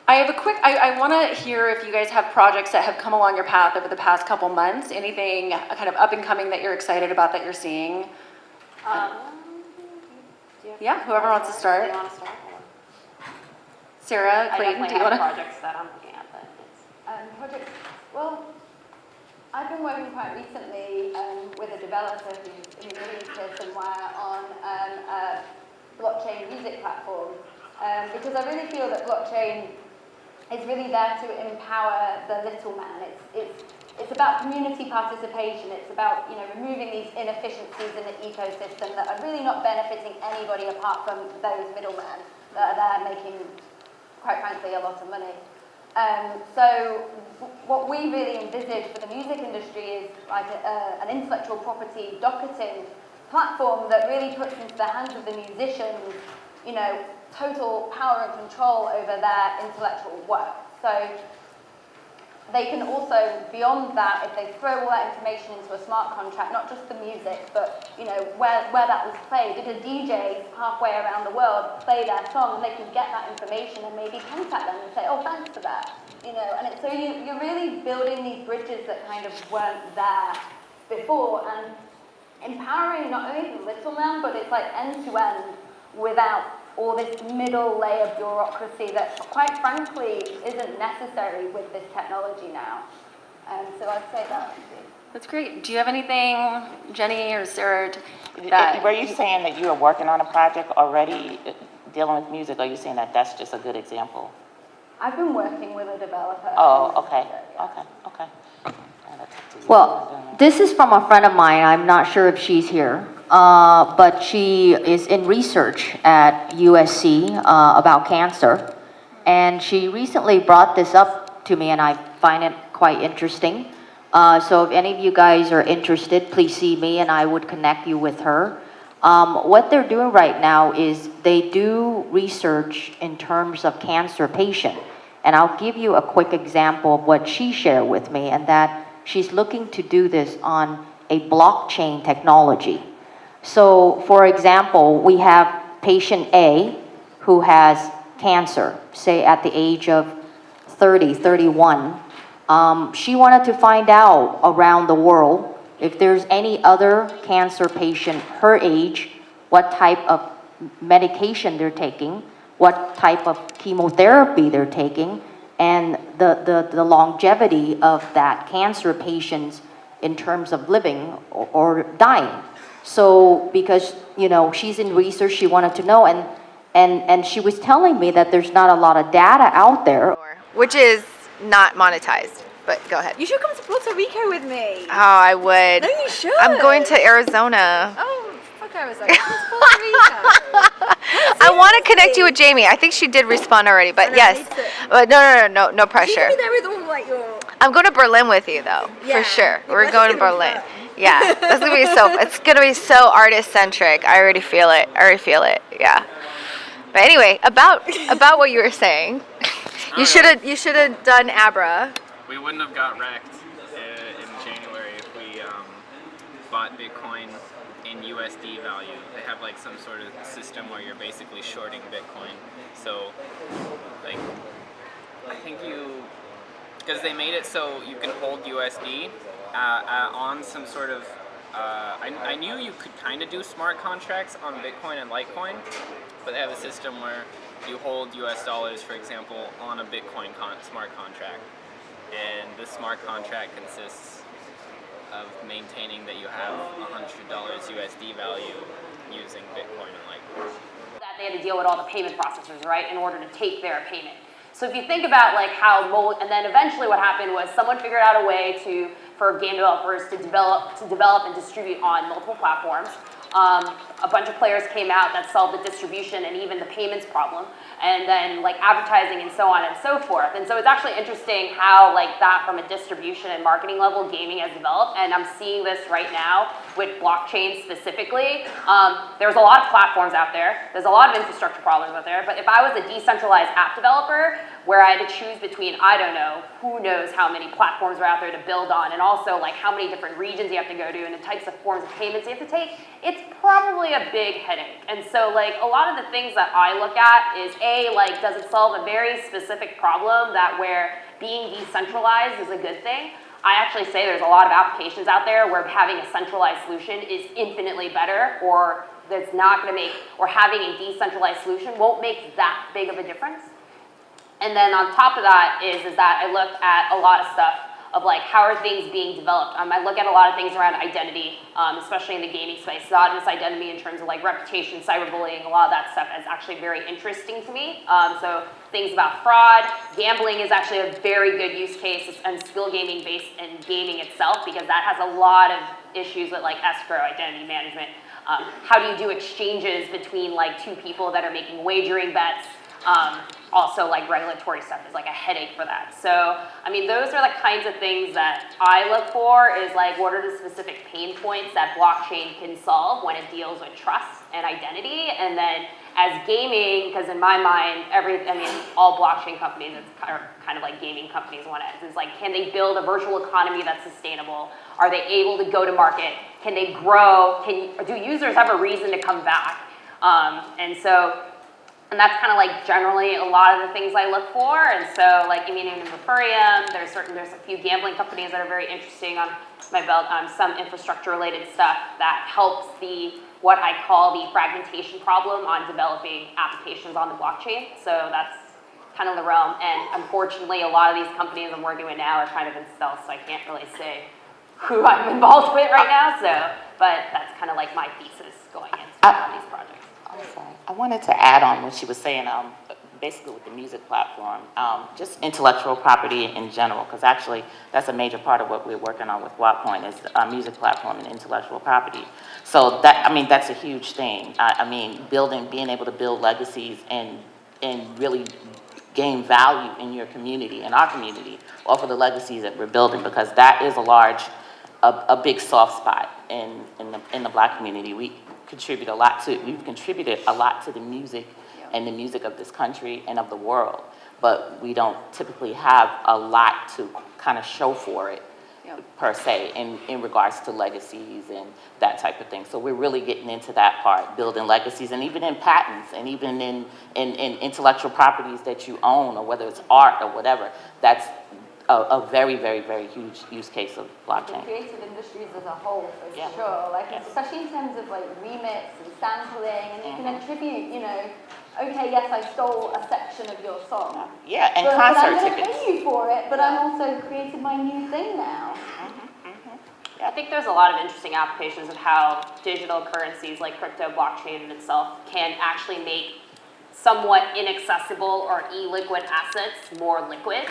I have a quick, I want to hear if you guys have projects that have come along your path over the past couple months, anything kind of up and coming that you're excited about that you're seeing. Yeah, whoever wants to start. Do you want to start? Sarah, Clayton, do you want to? Projects that I'm looking at, but Projects, well, I've been working quite recently with a developer who's released somewhere on a blockchain music platform, because I really feel that blockchain is really there to empower the little man. It's about community participation. It's about, you know, removing these inefficiencies in the ecosystem that are really not benefiting anybody apart from those middlemen that are there making, quite frankly, a lot of money. So what we really envisage for the music industry is like an intellectual property docketing platform that really puts into the hands of the musicians, you know, total power and control over their intellectual work. So they can also, beyond that, if they throw all that information into a smart contract, not just the music, but you know where that was played. Did a DJ halfway around the world play their song, and they can get that information and maybe contact them and say, oh, thanks for that. You know, and so you're really building these bridges that kind of weren't there before, and empowering not only the little man, but it's like end to end without all this middle layer bureaucracy that, quite frankly, isn't necessary with this technology now. So I'd say that. That's great. Do you have anything, Jenny or Sarah? Were you saying that you are working on a project already dealing with music, or are you saying that that's just a good example? I've been working with a developer. Oh, okay, okay. Well, this is from a friend of mine. I'm not sure if she's here, but she is in research at USC about cancer. And she recently brought this up to me, and I find it quite interesting. So if any of you guys are interested, please see me, and I would connect you with her. What they're doing right now is they do research in terms of cancer patient. And I'll give you a quick example of what she shared with me, and that she's looking to do this on a blockchain technology. So, for example, we have patient A who has cancer, say at the age of 30, 31. She wanted to find out around the world if there's any other cancer patient her age, what type of medication they're taking, what type of chemotherapy they're taking, and the longevity of that cancer patients in terms of living or dying. So because, you know, she's in research, she wanted to know, and she was telling me that there's not a lot of data out there. Which is not monetized, but go ahead. You should come to Puerto Rico with me. Oh, I would. No, you should. I'm going to Arizona. Oh, fuck Arizona. Come to Puerto Rico. I want to connect you with Jamie. I think she did respond already, but I know, yes. me too. But no You pressure. can be there with all like your. I'm going to Berlin with you though, Yeah. for sure. Yeah, We're that's going to gonna be Berlin. fun. Yeah, that's gonna be it's gonna be so artist centric. I already feel it. Yeah. But anyway, about what you were saying, you should have done Abra. We wouldn't have got wrecked in January if we bought Bitcoin in USD value. They have like some sort of system where you're basically shorting Bitcoin. So, like, I think because they made it so you can hold USD on some sort of, I knew you could kind of do smart contracts on Bitcoin and Litecoin, but they have a system where you hold US dollars, for example, on a Bitcoin smart contract. And the smart contract consists of maintaining that you have $100 USD value using Bitcoin and Litecoin. That they had to deal with all the payment processors, right, in order to take their payment. So if you think about like how and then eventually what happened was someone figured out a way for game developers to develop and distribute on multiple platforms. A bunch of players came out that solved the distribution and even the payments problem, and then like advertising and so on and so forth. And so it's actually interesting how like that from a distribution and marketing level gaming has developed, and I'm seeing this right now with blockchain specifically. There's a lot of platforms out there, there's a lot of infrastructure problems out there, but if I was a decentralized app developer where I had to choose between, I don't know, who knows how many platforms are out there to build on, and also like how many different regions you have to go to and the types of forms of payments you have to take, it's probably a big headache. And so like a lot of the things that I look at is like does it solve a very specific problem that where being decentralized is a good thing? I actually say there's a lot of applications out there where having a centralized solution is infinitely better, or that's not going to make, or having a decentralized solution won't make that big of a difference. And then on top of that is that I look at a lot of stuff of like how are things being developed. I look at a lot of things around identity, especially in the gaming space. Anonymous identity in terms of like reputation, cyberbullying, a lot of that stuff is actually very interesting to me. So things about fraud, gambling is actually a very good use case, and skill gaming based in gaming itself, because that has a lot of issues with like escrow, identity management. How do you do exchanges between like two people that are making wagering bets? Also, like regulatory stuff is like a headache for that. So, I mean, those are the kinds of things that I look for, is like what are the specific pain points that blockchain can solve when it deals with trust and identity. And then as gaming, because in my mind, all blockchain companies are kind of like gaming companies one end. It's like, can they build a virtual economy that's sustainable? Are they able to go to market? Can they grow? Do users have a reason to come back? And that's kind of like generally a lot of the things I look for. And so like in Ethereum, there's a few gambling companies that are very interesting on my belt, some infrastructure related stuff that helps what I call the fragmentation problem on developing applications on the blockchain. So that's kind of the realm. And unfortunately, a lot of these companies I'm working with now are kind of in stealth, so I can't really say who I'm involved with right now. But that's kind of like my thesis going into these projects. I'm sorry. I wanted to add on what she was saying, basically with the music platform, just intellectual property in general, because actually that's a major part of what we're working on with WAPoint is a music platform and intellectual property. So that's a huge thing. Being able to build legacies and really gain value in your community, in our community, off of the legacies that we're building, because that is a big soft spot in the Black community. We've contributed a lot to the music and the music of this country and of the world, but we don't typically have a lot to kind of show for it per se in regards to legacies and that type of thing. So we're really getting into that part, building legacies, and even in patents and even in intellectual properties that you own, or whether it's art or whatever, that's a very, very, very huge use case of The blockchain. creative industries as a whole, for Yeah. sure. Like, Yes. especially in terms of like remix and sampling, and you can attribute, you know, okay, yes, I stole a section of your song. Yeah, and but concert I'm going to tickets. pay you for it, but I'm also created my new thing now. I think there's a lot of interesting applications of how digital currencies like crypto, blockchain in itself can actually make somewhat inaccessible or illiquid assets more liquid.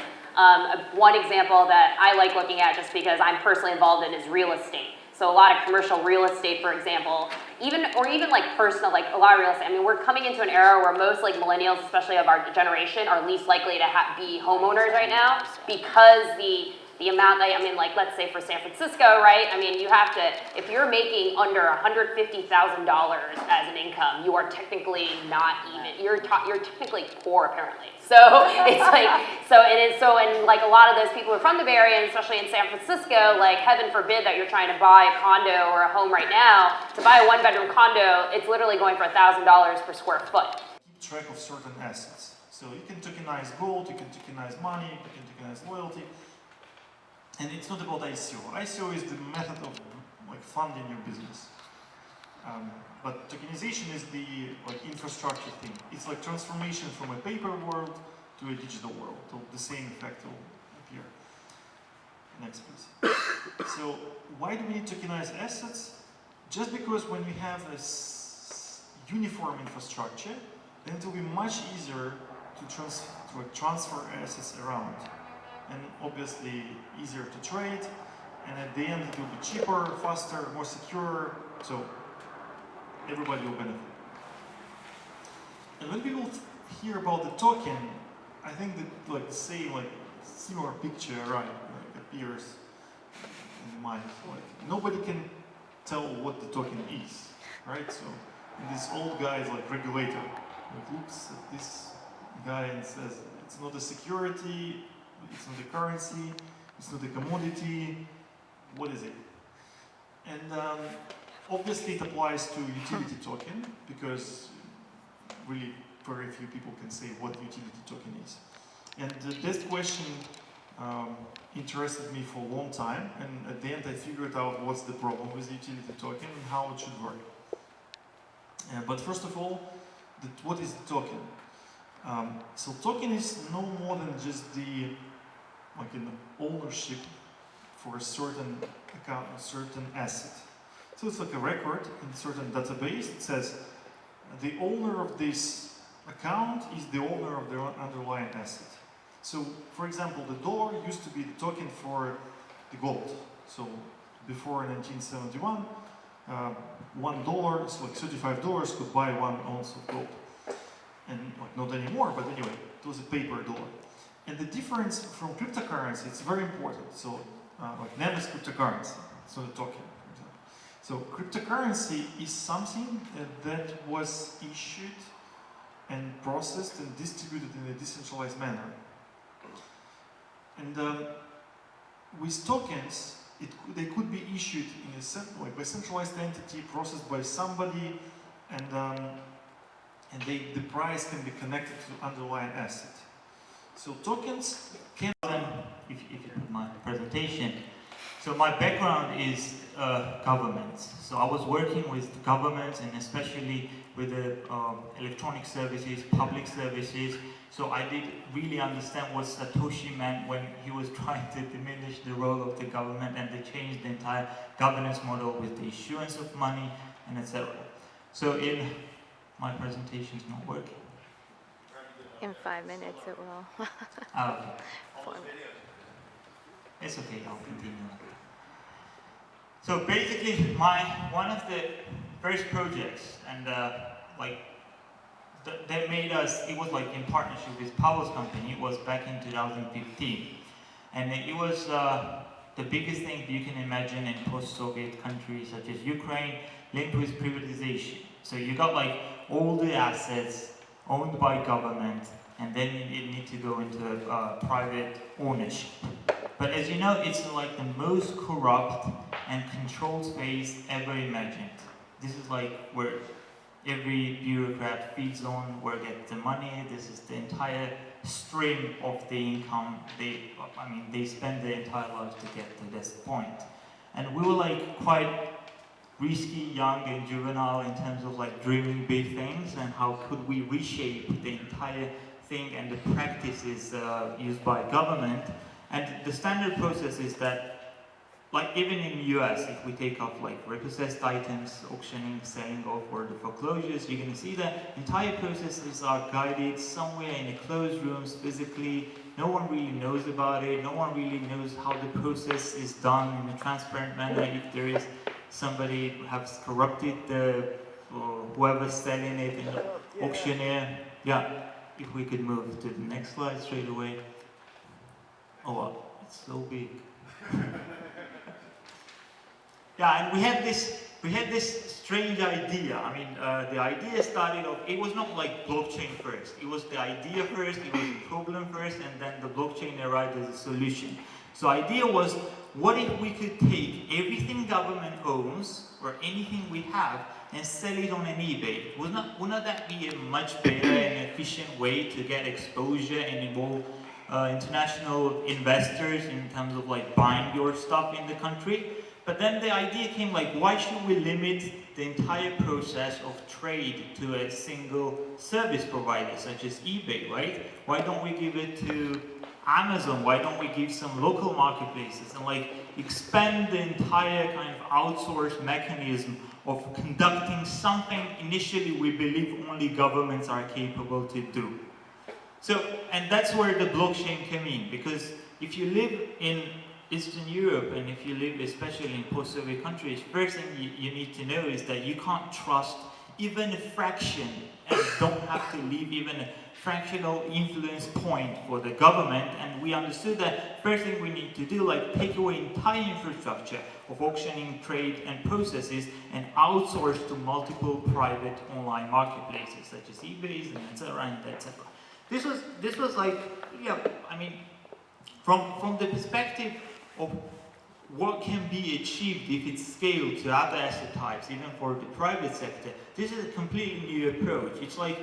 One example that I like looking at just because I'm personally involved in is real estate. So a lot of commercial real estate, for example, even like personal, like a lot of real estate. I mean, we're coming into an era where most like millennials, especially of our generation, are least likely to be homeowners right now because the amount that, I mean, like let's say for San Francisco, right? I mean, you have to, if you're making under $150,000 as an income, you are technically not even, you're technically poor apparently. So it's like, and like a lot of those people who are from the Bay Area, and especially in San Francisco, like heaven forbid that you're trying to buy a condo or a home right now. To buy a 1-bedroom condo, it's literally going for $1,000 per square foot. Keep track of certain assets. So you can tokenize gold, you can tokenize money, you can tokenize loyalty. And it's not about ICO. ICO is the method of like funding your business. But tokenization is the like infrastructure thing. It's like transformation from a paper world to a digital world. So the same effect will appear. Next, please. So why do we need tokenized assets? Just because when we have a uniform infrastructure, then it will be much easier to transfer assets around. And obviously easier to trade, and at the end it will be cheaper, faster, more secure, so everybody will benefit. And when people hear about the token, I think that like the same like similar picture like appears in the mind. Like nobody can tell what the token is, right? So this old guy is like regulator. Like looks at this guy and says it's not a security. It's not a currency, it's not a commodity, what is it? And obviously it applies to utility token because really very few people can say what utility token is. And this question interested me for a long time, and at the end I figured out what's the problem with the utility token and how it should work. But first of all, what is the token? So token is no more than just the like an ownership for a certain account, a certain asset. So it's like a record in a certain database. It says the owner of this account is the owner of the underlying asset. So, for example, the dollar used to be the token for the gold. So before 1971, $1, so like $35 could buy 1 ounce of gold. And like not anymore, but anyway, it was a paper dollar. And the difference from cryptocurrency, it's very important. So, like NAM is cryptocurrency, it's not a token, for example. So, cryptocurrency is something that was issued and processed and distributed in a decentralized manner. And with tokens, they could be issued in a by centralized entity, processed by somebody, and the price can be connected to the underlying asset. So tokens can... If you put my presentation. So my background is governments. So I was working with governments and especially with the electronic services, public services. So I did really understand what Satoshi meant when he was trying to diminish the role of the government, and they changed the entire governance model with the issuance of money and etc. So in my presentation is not working. In 5 minutes it will. Okay. It's okay, I'll continue. So basically, one of the first projects, and they made us, it was like in partnership with Powell's company, it was back in 2015. And it was the biggest thing you can imagine in post-Soviet countries such as Ukraine, linked with privatization. So you got like all the assets owned by government, and then you need to go into private ownership. But as you know, it's like the most corrupt and controlled space ever imagined. This is like where every bureaucrat feeds on, where gets the money. This is the entire stream of the income. They spend their entire lives to get to this point. And we were like quite risky, young and juvenile in terms of like dreaming big things and how could we reshape the entire thing and the practices used by government. And the standard process is that, like even in the US, if we take off like repossessed items, auctioning, selling off, or the foreclosures, you're going to see that entire processes are guided somewhere in a closed rooms physically. No one really knows about it. No one really knows how the process is done in a transparent manner. If there is somebody who has corrupted the whoever's selling it in the auctioneer. Yeah, if we could move to the next slide straight away. Oh, wow, it's so big. Yeah, and we had this strange idea. I mean, the idea started off, it was not like blockchain first. It was the idea first, it was the problem first, and then the blockchain arrived as a solution. So the idea was, what if we could take everything government owns, or anything we have, and sell it on an eBay? Wouldn't that be a much better and efficient way to get exposure and involve international investors in terms of like buying your stuff in the country? But then the idea came like, why should we limit the entire process of trade to a single service provider such as eBay, right? Why don't we give it to Amazon? Why don't we give some local marketplaces and like expand the entire kind of outsourced mechanism of conducting something initially we believe only governments are capable to do? So, and that's where the blockchain came in, because if you live in Eastern Europe, and if you live especially in post-Soviet countries, first thing you need to know is that you can't trust even a fraction, and don't have to leave even a fractional influence point for the government. And we understood that first thing we need to do, like take away entire infrastructure of auctioning, trade, and processes, and outsource to multiple private online marketplaces such as eBay and etc. and etc. This was like, yeah, I mean, from the perspective of what can be achieved if it's scaled to other asset types, even for the private sector, this is a completely new approach. It's like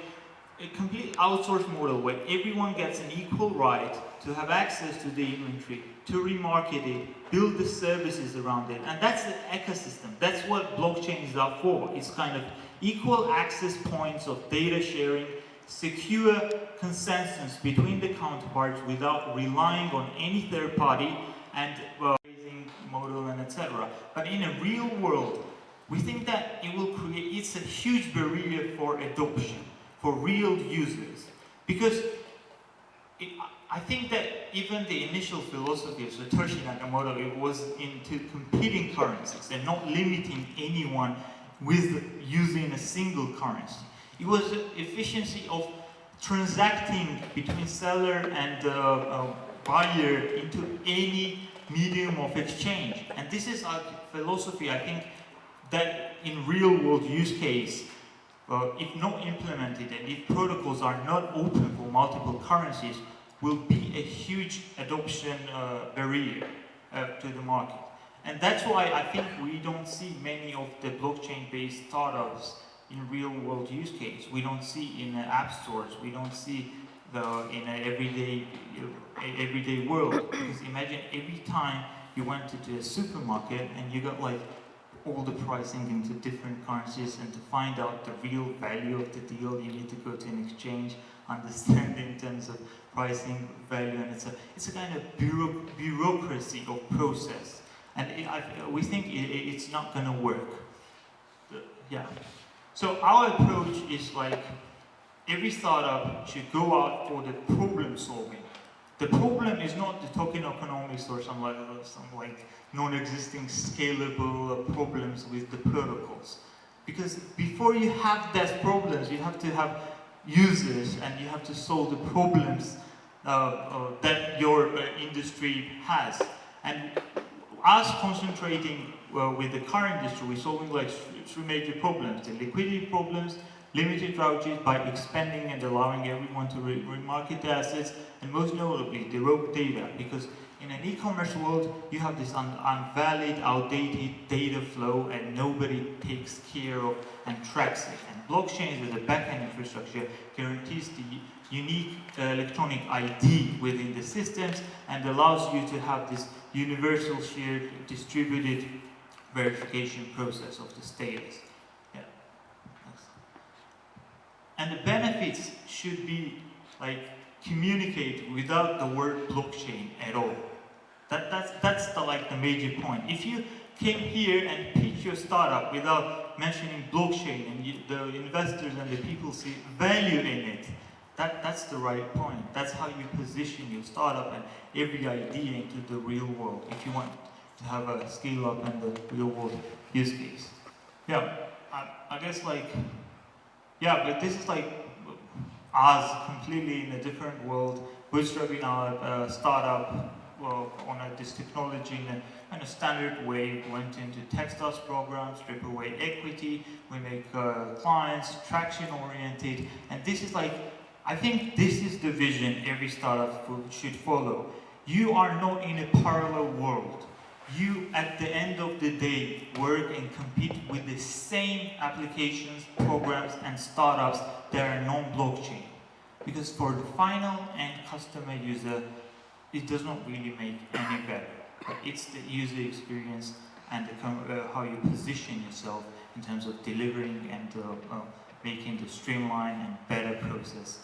a complete outsourced model where everyone gets an equal right to have access to the inventory, to remarket it, build the services around it. And that's the ecosystem. That's what blockchains are for. It's kind of equal access points of data sharing, secure consensus between the counterparts without relying on any third party, and raising model and etc. But in a real world, we think that it will create, it's a huge barrier for adoption, for real users. Because I think that even the initial philosophy of Satoshi Nakamoto, it was into competing currencies and not limiting anyone with using a single currency. It was the efficiency of transacting between seller and buyer into any medium of exchange. And this is our philosophy, I think, that in real world use case, if not implemented and if protocols are not open for multiple currencies, will be a huge adoption barrier to the market. And that's why I think we don't see many of the blockchain-based startups in real world use case. We don't see in app stores, we don't see in an everyday world. Because imagine every time you went to a supermarket and you got like all the pricing into different currencies, and to find out the real value of the deal, you need to go to an exchange, understand in terms of pricing, value, and it's a kind of bureaucracy of process. And we think it's not going to work. Yeah. So our approach is like, every startup should go out for the problem solving. The problem is not the token economics or some like non-existing scalable problems with the protocols. Because before you have those problems, you have to have users and you have to solve the problems that your industry has. And us concentrating with the current industry, we're solving like three major problems: the liquidity problems, limited royalties by expanding and allowing everyone to remarket the assets, and most notably the raw data. Because in an e-commerce world, you have this unvalid, outdated data flow and nobody takes care of and tracks it. And blockchain as a backend infrastructure guarantees the unique electronic ID within the systems and allows you to have this universal shared distributed verification process of the status. Yeah. And the benefits should be like communicate without the word blockchain at all. That's the major point. If you came here and pitch your startup without mentioning blockchain and the investors and the people see value in it, that's the right point. That's how you position your startup and every idea into the real world if you want to have a scale up and the real world use case. Yeah, I guess yeah, but this is us completely in a different world, bootstrapping our startup on this technology in a standard way. We went into textiles programs, strip away equity, we make clients traction oriented, and this is I think this is the vision every startup should follow. You are not in a parallel world. You, at the end of the day, work and compete with the same applications, programs, and startups that are non-blockchain. Because for the final end customer user, it does not really make any better. It's the user experience and how you position yourself in terms of delivering and making the streamlined and better process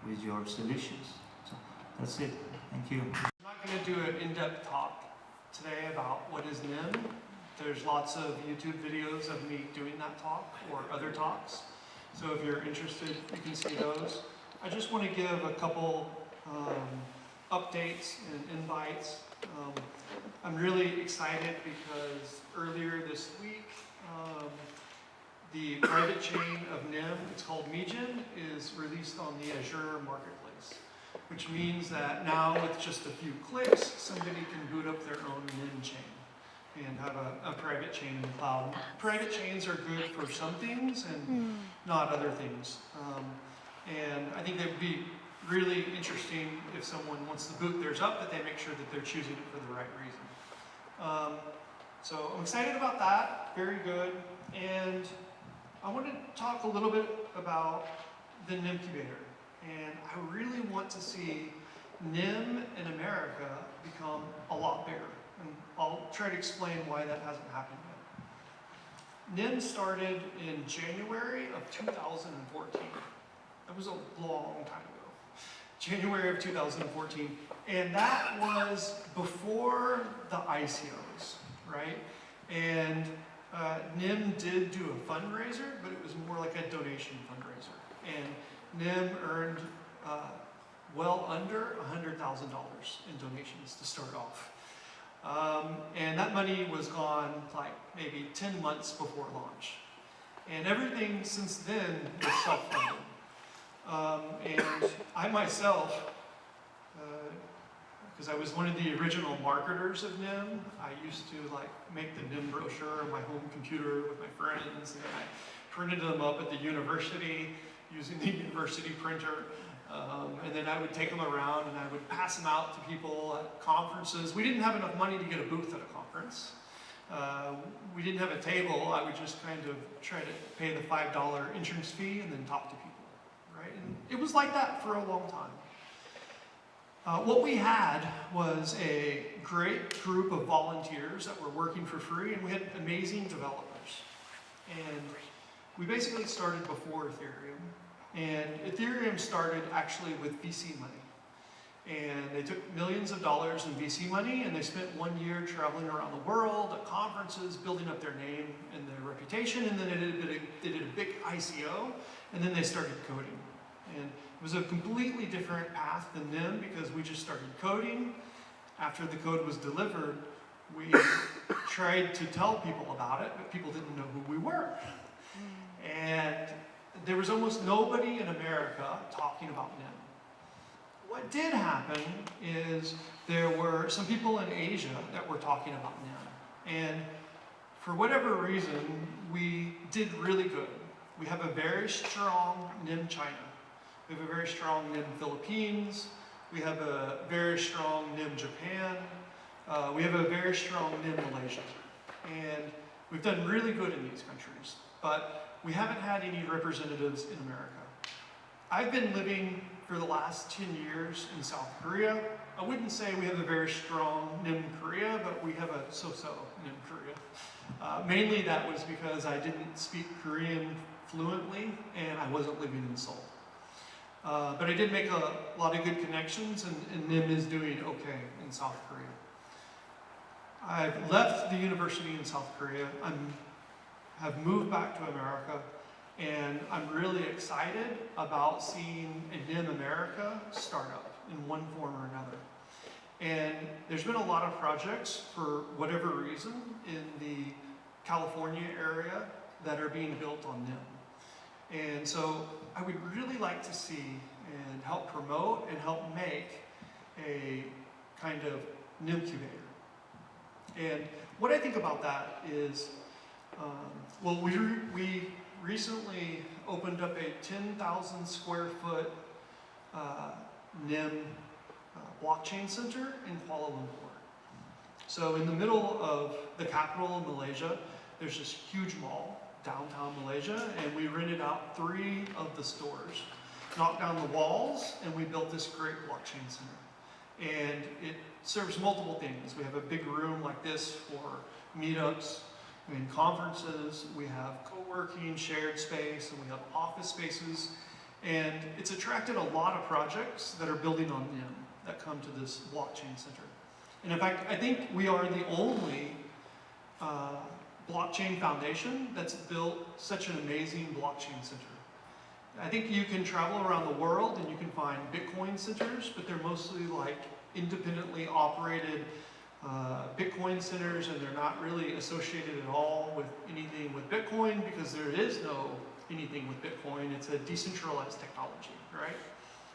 with your solutions. So that's it. Thank you. I'm not going to do an in-depth talk today about what is NIM. There's lots of YouTube videos of me doing that talk or other talks. So if you're interested, you can see those. I just want to give a couple updates and invites. I'm really excited because earlier this week, the private chain of NIM, it's called Mingjie, is released on the Azure Marketplace, which means that now with just a few clicks, somebody can boot up their own NIM chain and have a private chain in the cloud. Private chains are good for some things and not other things. And I think that would be really interesting if someone wants to boot theirs up, that they make sure that they're choosing it for the right reason. So I'm excited about that, very good. And I want to talk a little bit about the NIMcubator. And I really want to see NIM in America become a lot bigger. And I'll try to explain why that hasn't happened yet. NIM started in January of 2014. That was a long time ago. January of 2014. And that was before the ICOs, right? And NIM did do a fundraiser, but it was more like a donation fundraiser. And NIM earned well under $100,000 in donations to start off. And that money was gone maybe 10 months before launch. And everything since then was self-funded. And I myself, because I was one of the original marketers of NIM, I used to make the NIM brochure on my home computer with my friends, and I printed them up at the university using the university printer. And then I would take them around and I would pass them out to people at conferences. We didn't have enough money to get a booth at a conference. We didn't have a table. I would just kind of try to pay the $5 entrance fee and then talk to people, right? And it was like that for a long time. What we had was a great group of volunteers that were working for free, and we had amazing developers. And we basically started before Ethereum. And Ethereum started actually with VC money. And they took millions of dollars in VC money, and they spent 1 year traveling around the world at conferences, building up their name and their reputation, and then they did a big ICO, and then they started coding. And it was a completely different path than NIM because we just started coding. After the code was delivered, we tried to tell people about it, but people didn't know who we were. And there was almost nobody in America talking about NIM. What did happen is there were some people in Asia that were talking about NIM. And for whatever reason, we did really good. We have a very strong NIM China. We have a very strong NIM Philippines. We have a very strong NIM Japan. We have a very strong NIM Malaysia. And we've done really good in these countries, but we haven't had any representatives in America. I've been living for the last 10 years in South Korea. I wouldn't say we have a very strong NIM Korea, but we have a so-so NIM Korea. Mainly that was because I didn't speak Korean fluently and I wasn't living in Seoul. But I did make a lot of good connections, and NIM is doing okay in South Korea. I've left the university in South Korea. Have moved back to America, and I'm really excited about seeing a NIM America startup in one form or another. And there's been a lot of projects, for whatever reason, in the California area that are being built on NIM. And so I would really like to see and help promote and help make a kind of NIM incubator. And what I think about that is, well, we recently opened up a 10,000 square foot NIM blockchain center in Kuala Lumpur. So in the middle of the capital of Malaysia, there's this huge mall, downtown Malaysia, and we rented out 3 of the stores, knocked down the walls, and we built this great blockchain center. And it serves multiple things. We have a big room like this for meetups and conferences. We have co-working, shared space, and we have office spaces. And it's attracted a lot of projects that are building on NIM that come to this blockchain center. And in fact, I think we are the only blockchain foundation that's built such an amazing blockchain center. I think you can travel around the world and you can find Bitcoin centers, but they're mostly like independently operated Bitcoin centers, and they're not really associated at all with anything with Bitcoin, because there is no anything with Bitcoin. It's a decentralized technology, right?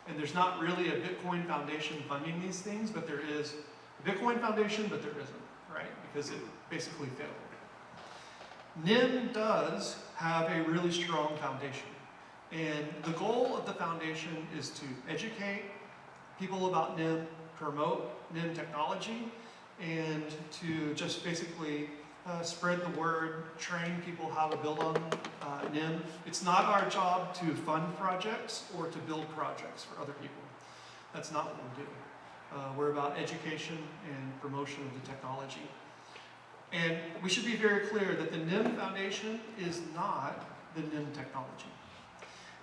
And there's not really a Bitcoin foundation funding these things, but there is a Bitcoin foundation, but there isn't, right? Because it basically failed. NIM does have a really strong foundation. And the goal of the foundation is to educate people about NIM, promote NIM technology, and to just basically spread the word, train people how to build on NIM. It's not our job to fund projects or to build projects for other people. That's not what we do. We're about education and promotion of the technology. And we should be very clear that the NIM Foundation is not the NIM technology.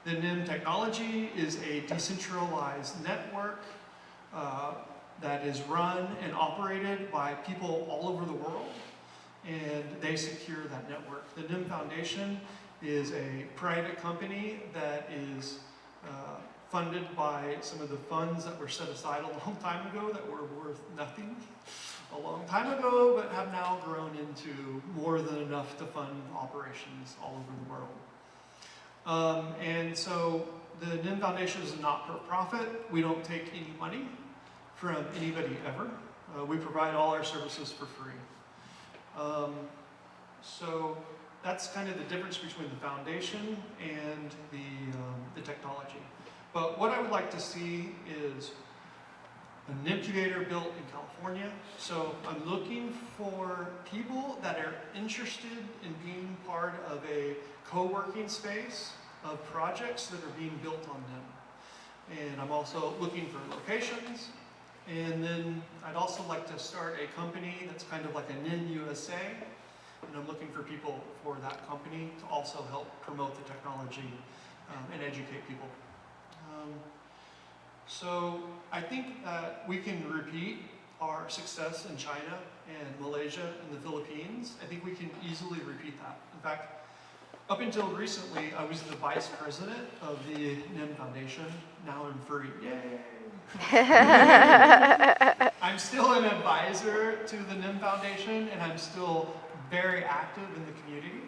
The NIM technology is a decentralized network that is run and operated by people all over the world, and they secure that network. The NIM Foundation is a private company that is funded by some of the funds that were set aside a long time ago that were worth nothing a long time ago, but have now grown into more than enough to fund operations all over the world. And so the NIM Foundation is a not-for-profit. We don't take any money from anybody ever. We provide all our services for free. So that's kind of the difference between the foundation and the technology. But what I would like to see is a NIM incubator built in California. So I'm looking for people that are interested in being part of a co-working space of projects that are being built on NIM. And I'm also looking for locations. And then I'd also like to start a company that's kind of like a NIM USA. And I'm looking for people for that company to also help promote the technology and educate people. So I think that we can repeat our success in China and Malaysia and the Philippines. I think we can easily repeat that. In fact, up until recently, I was the vice president of the NIM Foundation. Now I'm free. Yay! I'm still an advisor to the NIM Foundation, and I'm still very active in the community.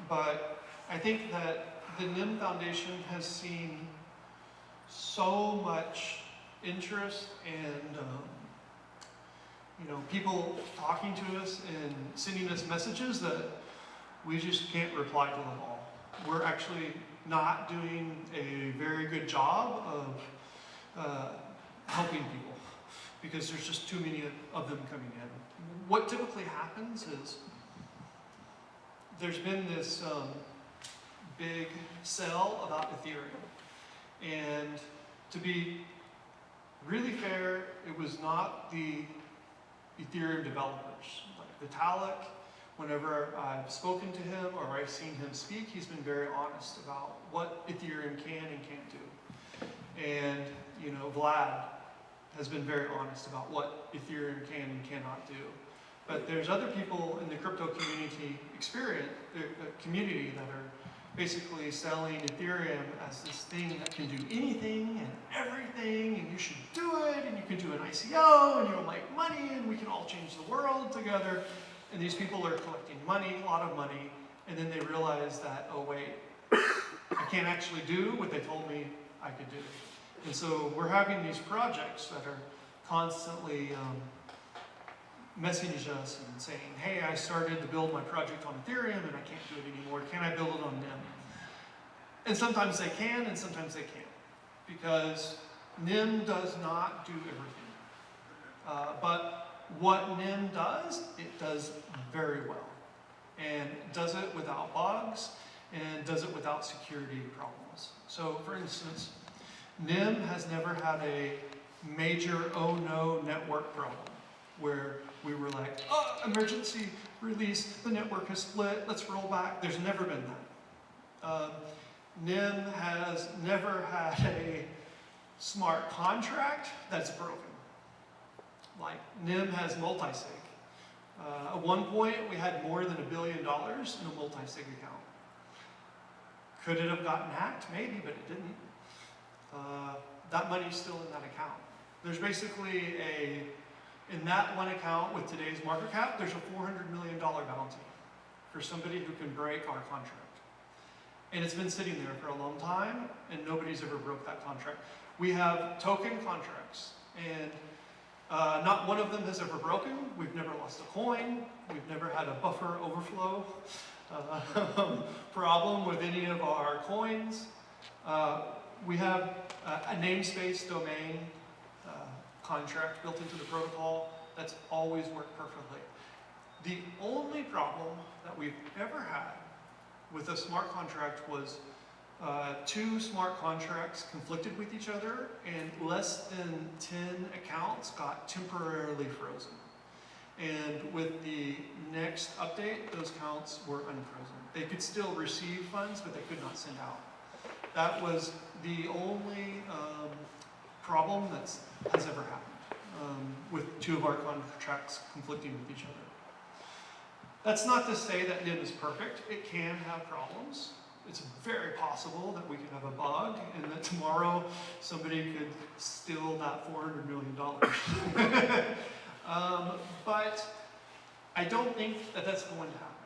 But I think that the NIM Foundation has seen so much interest and people talking to us and sending us messages that we just can't reply to them all. We're actually not doing a very good job of helping people because there's just too many of them coming in. What typically happens is there's been this big sell about Ethereum. And to be really fair, it was not the Ethereum developers. Like Vitalik, whenever I've spoken to him or I've seen him speak, he's been very honest about what Ethereum can and can't do. And, you know, Vlad has been very honest about what Ethereum can and cannot do. But there's other people in the crypto community community that are basically selling Ethereum as this thing that can do anything and everything, and you should do it, and you can do an ICO, and you'll make money, and we can all change the world together. And these people are collecting money, a lot of money, and then they realize that, oh wait, I can't actually do what they told me I could do. And so we're having these projects that are constantly messaging us and saying, hey, I started to build my project on Ethereum and I can't do it anymore. Can I build it on NIM? And sometimes they can and sometimes they can't, because NIM does not do everything. But what NIM does, it does very well. And does it without bugs and does it without security problems. So for instance, NIM has never had a major oh no network problem where we were like, oh, emergency release, the network has split, let's roll back. There's never been that. NIM has never had a smart contract that's broken. Like, NIM has multi-sig. At one point, we had more than $1 billion in a multi-sig account. Could it have gotten hacked? Maybe, but it didn't. That money's still in that account. There's basically in that one account with today's market cap, there's a $400 million bounty for somebody who can break our contract. And it's been sitting there for a long time, and nobody's ever broke that contract. We have token contracts, and not one of them has ever broken. We've never lost a coin. We've never had a buffer overflow problem with any of our coins. We have a namespace domain contract built into the protocol that's always worked perfectly. The only problem that we've ever had with a smart contract was 2 smart contracts conflicted with each other, and less than 10 accounts got temporarily frozen. And with the next update, those accounts were unfrozen. They could still receive funds, but they could not send out. That was the only problem that has ever happened with 2 of our contracts conflicting with each other. That's not to say that NIM is perfect. It can have problems. It's very possible that we could have a bug and that tomorrow somebody could steal that $400 million. But I don't think that that's going to happen.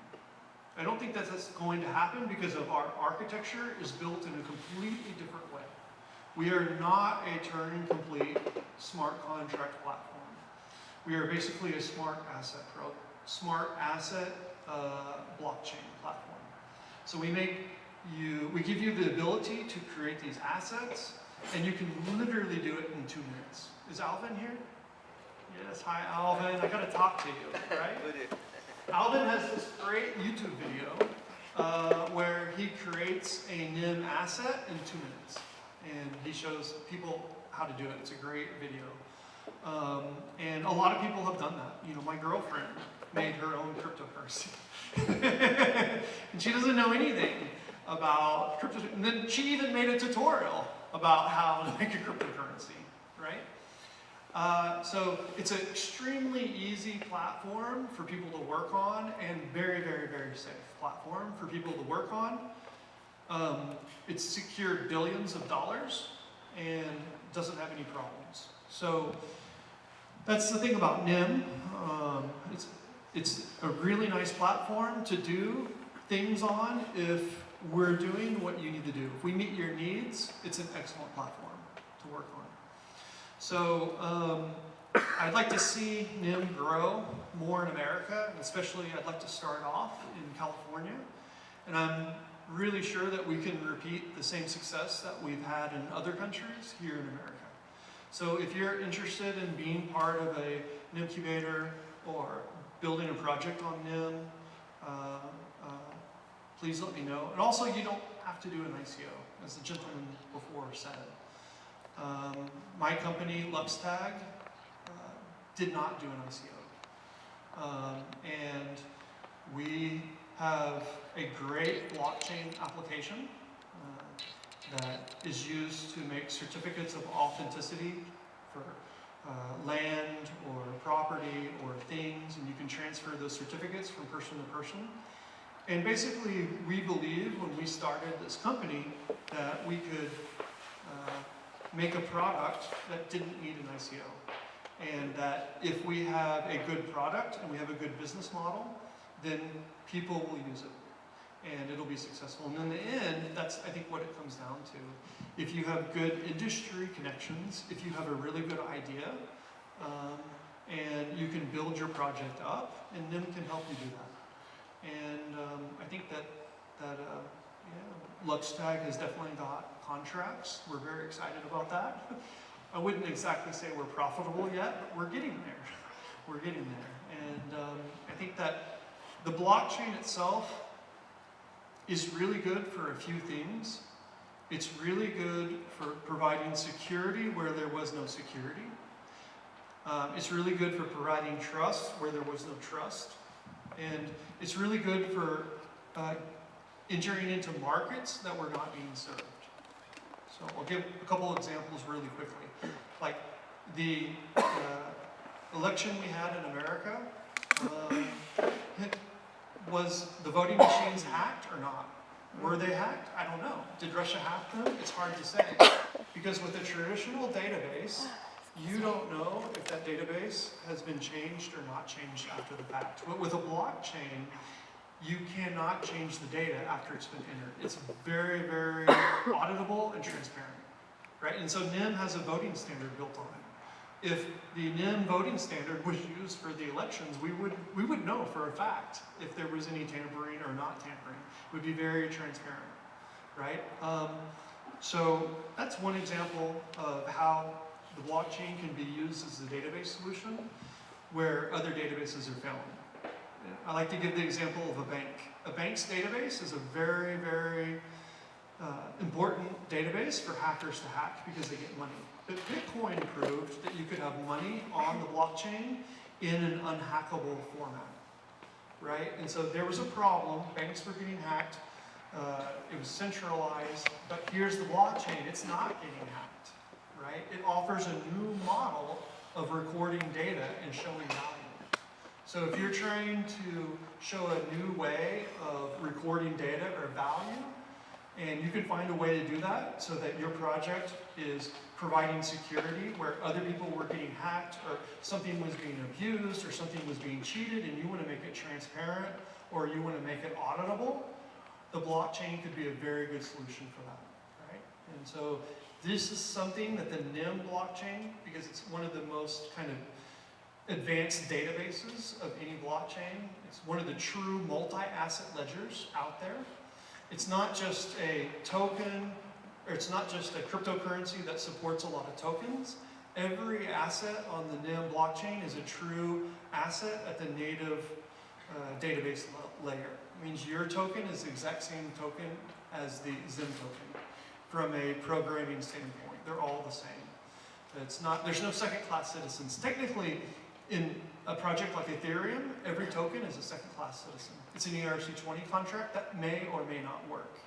I don't think that that's going to happen because of our architecture is built in a completely different way. We are not a Turing-complete smart contract platform. We are basically a smart asset blockchain platform. So we give you the ability to create these assets, and you can literally do it in 2 minutes. Is Alvin here? Yes, hi Alvin, I gotta talk to you, right? Alvin has this great YouTube video where he creates a NIM asset in 2 minutes. And he shows people how to do it. It's a great video. And a lot of people have done that. You know, my girlfriend made her own cryptocurrency. And she doesn't know anything about crypto. And then she even made a tutorial about how to make a cryptocurrency, right? So it's an extremely easy platform for people to work on, and very, very, very safe platform for people to work on. It's secured billions of dollars and doesn't have any problems. So that's the thing about NIM. It's a really nice platform to do things on if we're doing what you need to do. If we meet your needs, it's an excellent platform to work on. So I'd like to see NIM grow more in America, especially I'd like to start off in California. And I'm really sure that we can repeat the same success that we've had in other countries here in America. So if you're interested in being part of a NIM incubator or building a project on NIM, please let me know. And also, you don't have to do an ICO, as the gentleman before said. My company, Luxtag, did not do an ICO. And we have a great blockchain application that is used to make certificates of authenticity for land or property or things, and you can transfer those certificates from person to person. And basically, we believed when we started this company that we could make a product that didn't need an ICO. And that if we have a good product and we have a good business model, then people will use it. And it'll be successful. And in the end, that's, I think, what it comes down to. If you have good industry connections, if you have a really good idea, and you can build your project up, and NIM can help you do that. And I think that Luxtag has definitely got contracts. We're very excited about that. I wouldn't exactly say we're profitable yet, but we're getting there. We're getting there. And I think that the blockchain itself is really good for a few things. It's really good for providing security where there was no security. It's really good for providing trust where there was no trust. And it's really good for entering into markets that were not being served. So I'll give a couple examples really quickly. Like the election we had in America, was the voting machines hacked or not? Were they hacked? I don't know. Did Russia hack them? It's hard to say. Because with a traditional database, you don't know if that database has been changed or not changed after the fact. But with a blockchain, you cannot change the data after it's been entered. It's very, very auditable and transparent, right? And so NIM has a voting standard built on it. If the NIM voting standard was used for the elections, we would know for a fact if there was any tampering or not tampering. It would be very transparent, right? So that's one example of how the blockchain can be used as a database solution where other databases are failing. I like to give the example of a bank. A bank's database is a very, very important database for hackers to hack because they get money. But Bitcoin proved that you could have money on the blockchain in an unhackable format, right? And so there was a problem. Banks were getting hacked. It was centralized. But here's the blockchain. It's not getting hacked, right? It offers a new model of recording data and showing value. So if you're trying to show a new way of recording data or value, and you can find a way to do that so that your project is providing security where other people were getting hacked or something was being abused or something was being cheated and you want to make it transparent or you want to make it auditable, the blockchain could be a very good solution for that, right? And so this is something that the NIM blockchain, because it's one of the most kind of advanced databases of any blockchain. It's one of the true multi-asset ledgers out there. It's not just a token, or it's not just a cryptocurrency that supports a lot of tokens. Every asset on the NIM blockchain is a true asset at the native database layer. It means your token is the exact same token as the Zim token from a programming standpoint. They're all the same. It's not, there's no second-class citizens. Technically, in a project like Ethereum, every token is a second-class citizen. It's an ERC-20 contract that may or may not work,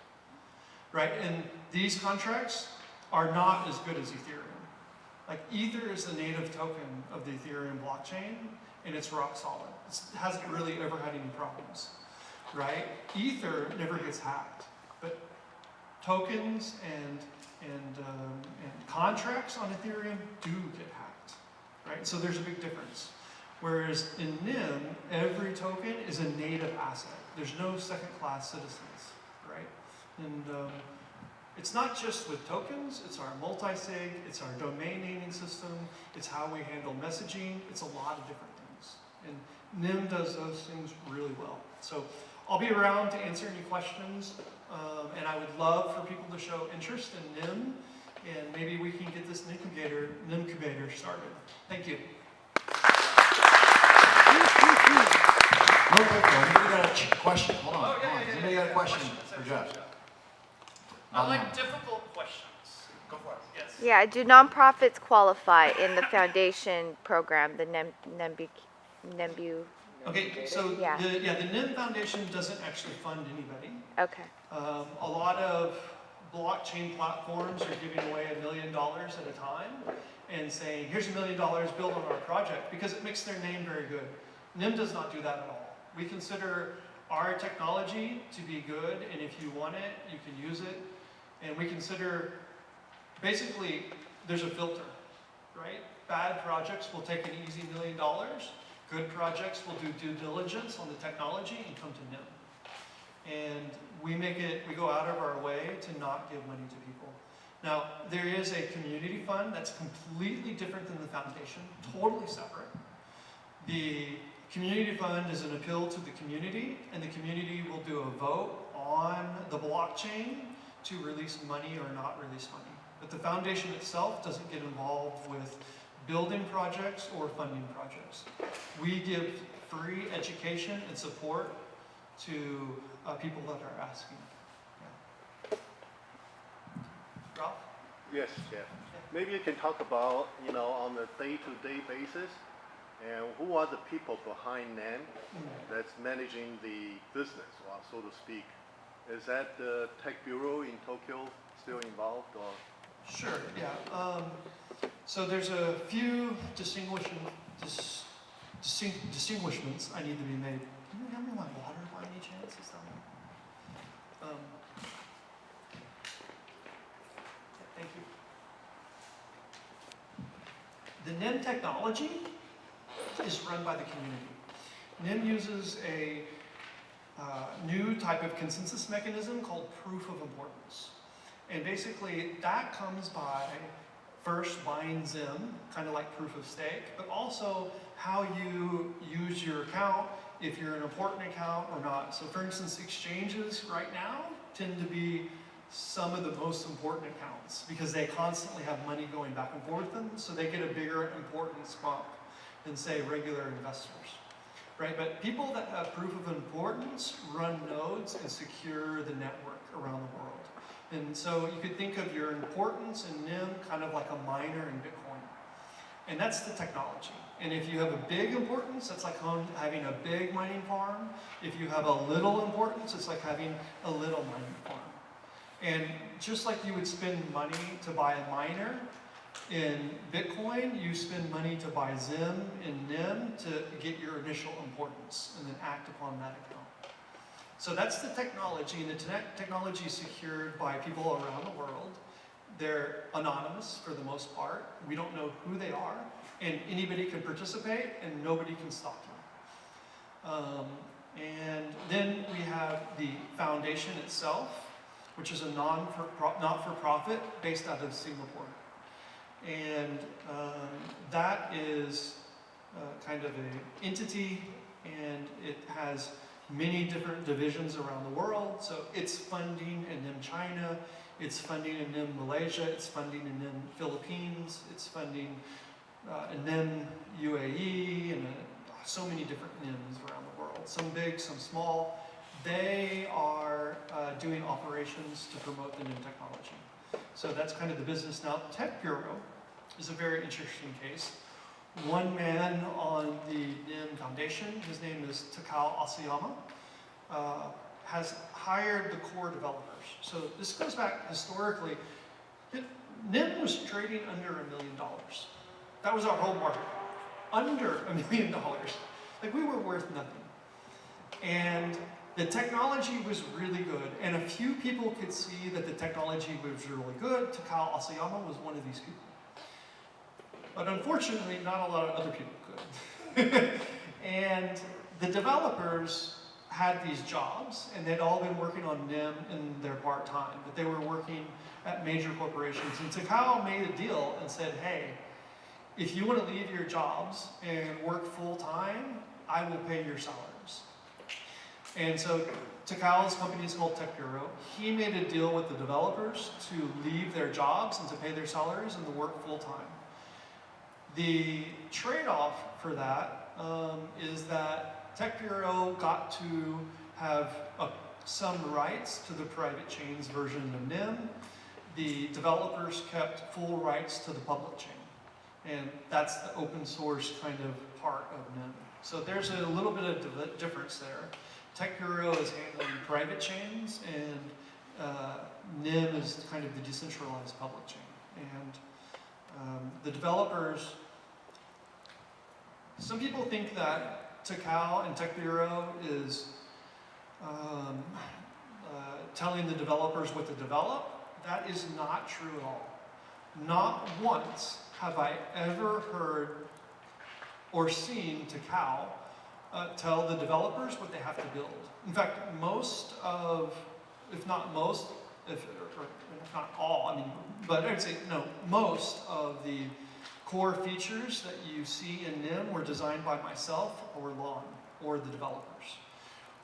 right? And these contracts are not as good as Ethereum. Like Ether is the native token of the Ethereum blockchain, and it's rock solid. It hasn't really ever had any problems, right? Ether never gets hacked, but tokens and contracts on Ethereum do get hacked, right? So there's a big difference. Whereas in NIM, every token is a native asset. There's no second-class citizens, right? And it's not just with tokens, it's our multi-sig, it's our domain naming system, it's how we handle messaging, it's a lot of different things. And NIM does those things really well. So I'll be around to answer any questions, and I would love for people to show interest in NIM and maybe we can get this incubator started. Thank you. Real quick though, anybody got a question? Hold on, hold on. Has anybody got a question for Jeff? I like difficult questions. Go for it. Yes. Yeah, do nonprofits qualify in the foundation program, the NEMBU? Okay, so Yeah. the NIM Foundation doesn't actually fund anybody. Okay. A lot of blockchain platforms are giving away $1 million at a time and saying, here's $1 million, build on our project, because it makes their name very good. NIM does not do that at all. We consider our technology to be good, and if you want it, you can use it. And we consider, basically, there's a filter, right? Bad projects will take an easy $1 million. Good projects will do due diligence on the technology and come to NIM. And we go out of our way to not give money to people. Now, there is a community fund that's completely different than the foundation, totally separate. The community fund is an appeal to the community, and the community will do a vote on the blockchain to release money or not release money. But the foundation itself doesn't get involved with building projects or funding projects. We give free education and support to people that are asking. Yeah. Ralph? Yes, Jeff. Maybe you can talk about, on a day-to-day basis, and who are the people behind NAM that's managing the business, so to speak? Is that the tech bureau in Tokyo still involved, or? Sure, yeah. So there's a few distinguishments I need to be made. Can you hand me my water by any chance? Is that one? Thank you. The NIM technology is run by the community. NIM uses a new type of consensus mechanism called proof of importance. And basically that comes by first buying Zim, kind of like proof of stake, but also how you use your account, if you're an important account or not. So for instance, exchanges right now tend to be some of the most important accounts because they constantly have money going back and forth with them, so they get a bigger importance bump than say regular investors, right? But people that have proof of importance run nodes and secure the network around the world. And so you could think of your importance in NIM kind of like a miner in Bitcoin. And that's the technology. And if you have a big importance, that's like having a big mining farm. If you have a little importance, it's like having a little mining farm. And just like you would spend money to buy a miner in Bitcoin, you spend money to buy Zim in NIM to get your initial importance and then act upon that account. So that's the technology, and the technology is secured by people around the world. They're anonymous for the most part. We don't know who they are, and anybody can participate, and nobody can stop them. And then we have the foundation itself, which is a not-for-profit based out of Singapore. And that is kind of an entity, and it has many different divisions around the world. So it's funding in NIM China, it's funding in NIM Malaysia, it's funding in NIM Philippines, it's funding in NIM UAE, and so many different NIMs around the world. Some big, some small. They are doing operations to promote the NIM technology. So that's kind of the business. Now, Tech Bureau is a very interesting case. One man on the NIM Foundation, his name is Takao Asayama, has hired the core developers. So this goes back historically. NIM was trading under $1 million. That was our whole market. Under $1 million. Like, we were worth nothing. And the technology was really good, and a few people could see that the technology was really good. Takao Asayama was one of these people. But unfortunately, not a lot of other people could. And the developers had these jobs, and they'd all been working on NIM in their part-time, but they were working at major corporations. And Takao made a deal and said, hey, if you want to leave your jobs and work full-time, I will pay your salaries. And so Takal's company is called Tech Bureau. He made a deal with the developers to leave their jobs and to pay their salaries and to work full time. The trade-off for that is that Tech Bureau got to have some rights to the private chain's version of NIM. The developers kept full rights to the public chain. And that's the open source kind of part of NIM. So there's a little bit of difference there. Tech Bureau is handling private chains, and NIM is kind of the decentralized public chain. And the developers, some people think that Takal and Tech Bureau is telling the developers what to develop. That is not true at all. Not once have I ever heard or seen Takal tell the developers what they have to build. In fact, most of, if not most, if not all, I mean, but I'd say no, most of the core features that you see in NIM were designed by myself or Lon, or the developers.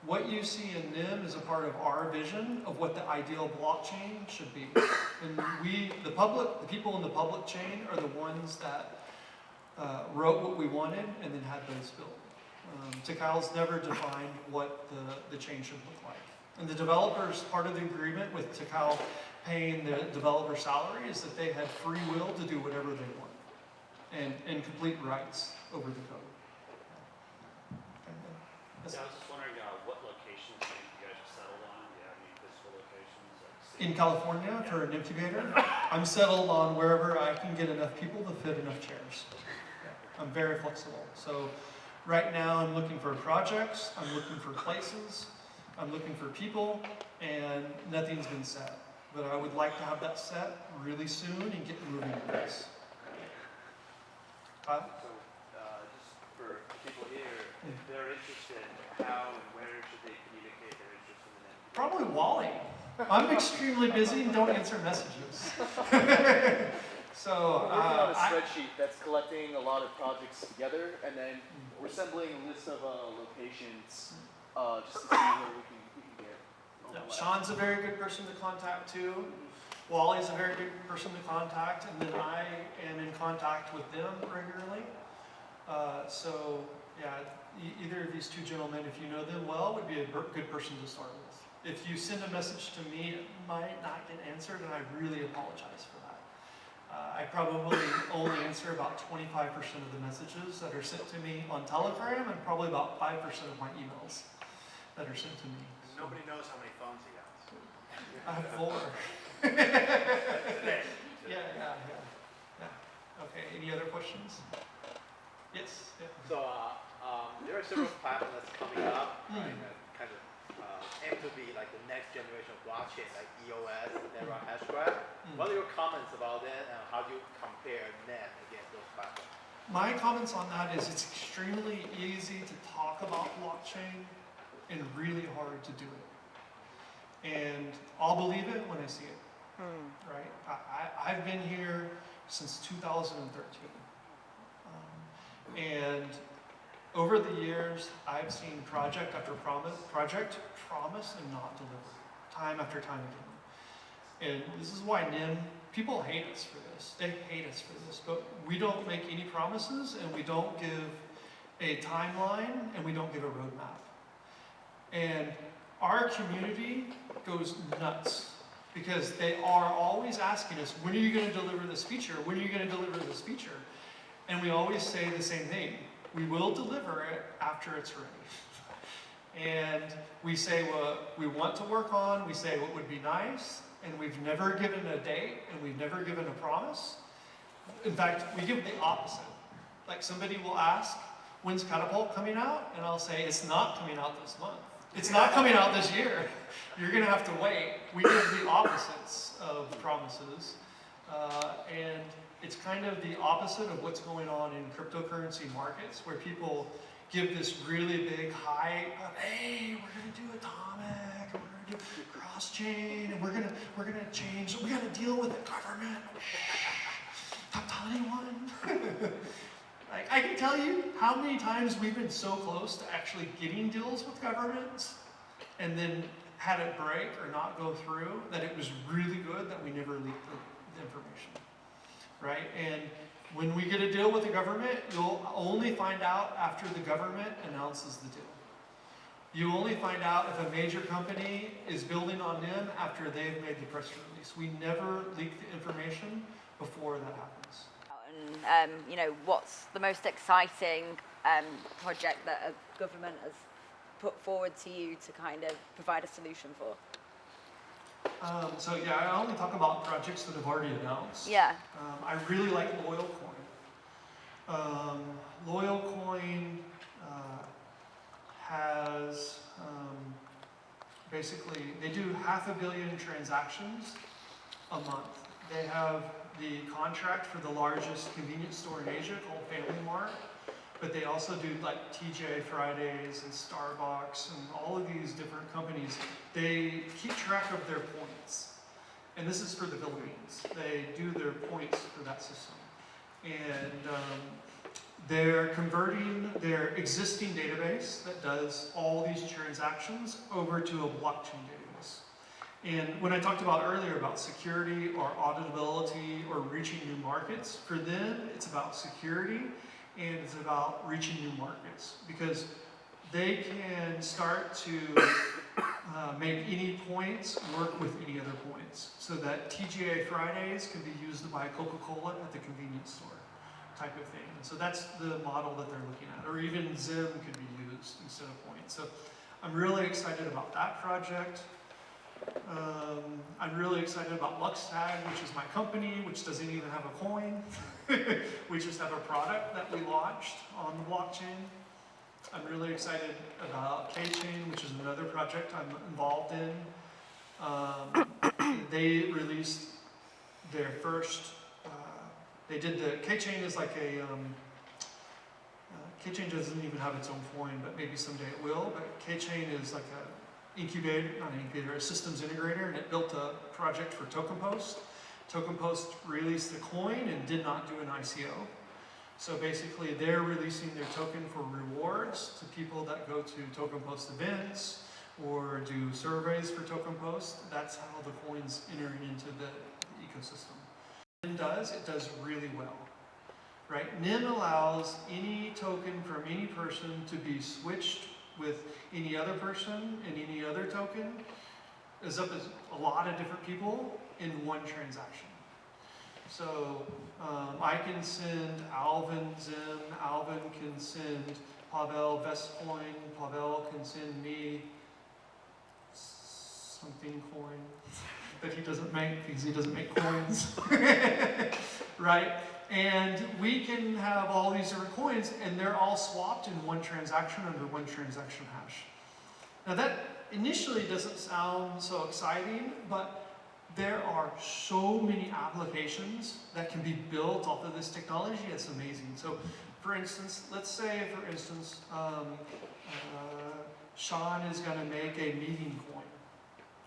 What you see in NIM is a part of our vision of what the ideal blockchain should be. And we, the people in the public chain are the ones that wrote what we wanted and then had those built. Takal's never defined what the chain should look like. And the developers, part of the agreement with Takal paying the developer salary is that they had free will to do whatever they want and complete rights over the code. Yeah, I was just wondering what locations you guys have settled on. Do you have any physical locations? Like In California, for an incubator, I'm settled on wherever I can get enough people to fit enough chairs. Yeah, I'm very flexible. So right now I'm looking for projects, I'm looking for places, I'm looking for people, and nothing's been set. But I would like to have that set really soon and get moving on this. Kyle? So just for people here, if they're interested, how and where should they communicate their interest in the NIM? Probably Wally. I'm extremely busy and don't answer messages. So we're working on a spreadsheet that's collecting a lot of projects together, and then we're assembling a list of locations just to see where we can get. Sean's a very good person to contact too. Wally's a very good person to contact, and then I am in contact with them regularly. So yeah, either of these two gentlemen, if you know them well, would be a good person to start with. If you send a message to me, it might not get answered, and I really apologize for that. I probably only answer about 25% of the messages that are sent to me on Telegram, and probably about 5% of my emails that are sent to me. So. Nobody knows how many phones he has. I have 4. Yeah. Okay, any other questions? Yes? Yeah. So there are several platforms that's coming up, right, that kind of aim to be like the next generation of blockchain, like EOS, Terra, Hashgraph. What are your comments about it, and how do you compare NIM against those platforms? My comments on that is it's extremely easy to talk about blockchain and really hard to do it. And I'll believe it when I see it, right? I've been here since 2013. And over the years, I've seen project after promise and not deliver, time after time again. And this is why NIM, people hate us for this. They hate us for this, but we don't make any promises, and we don't give a timeline, and we don't give a roadmap. And our community goes nuts because they are always asking us, when are you going to deliver this feature? When are you going to deliver this feature? And we always say the same thing. We will deliver it after it's ready. And we say what we want to work on, we say what would be nice, and we've never given a date, and we've never given a promise. In fact, we give the opposite. Like somebody will ask, when's Catapult coming out? And I'll say, it's not coming out this month. It's not coming out this year. You're gonna have to wait. We give the opposites of promises. And it's kind of the opposite of what's going on in cryptocurrency markets, where people give this really big hype of, hey, we're gonna do atomic, and we're gonna do cross-chain, and we're gonna change, we gotta deal with the government. Don't tell anyone. Like, I can tell you how many times we've been so close to actually getting deals with governments, and then had it break or not go through, that it was really good that we never leaked the information, right? And when we get a deal with the government, you'll only find out after the government announces the deal. You only find out if a major company is building on NIM after they've made the press release. We never leak the information before that happens. And you know, what's the most exciting project that a government has put forward to you to kind of provide a solution for? So yeah, I only talk about projects that have already announced. Yeah. I really like LoyalCoin. LoyalCoin has basically, they do 500 million transactions a month. They have the contract for the largest convenience store in Asia called Family Mart, but they also do like TGI Fridays and Starbucks and all of these different companies. They keep track of their points. And this is for the Philippines. They do their points for that system. And they're converting their existing database that does all these transactions over to a blockchain database. And when I talked about earlier about security or auditability or reaching new markets, for them it's about security and it's about reaching new markets, because they can start to make any points work with any other points, so that TGA Fridays can be used to buy Coca-Cola at the convenience store type of thing. And so that's the model that they're looking at, or even Zim could be used instead of points. So I'm really excited about that project. I'm really excited about LuxTag, which is my company, which doesn't even have a coin. We just have a product that we launched on the blockchain. I'm really excited about K-Chain, which is another project I'm involved in. They released their first, they did the, K-Chain is like a, K-Chain doesn't even have its own coin, but maybe someday it will. But K-Chain is like a incubator, not an incubator, a systems integrator, and it built a project for TokenPost. TokenPost released a coin and did not do an ICO. So basically they're releasing their token for rewards to people that go to TokenPost events or do surveys for TokenPost. That's how the coin's entering into the ecosystem. NIM it does really well, right? NIM allows any token from any person to be switched with any other person and any other token, as up as a lot of different people in one transaction. So I can send Alvin Zim, Alvin can send Pavel Vestcoin, Pavel can send me something coin that he doesn't make because he doesn't make coins, right? And we can have all these different coins and they're all swapped in one transaction under one transaction hash. Now that initially doesn't sound so exciting, but there are so many applications that can be built off of this technology. It's amazing. So for instance, let's say for instance, Sean is going to make a meeting coin,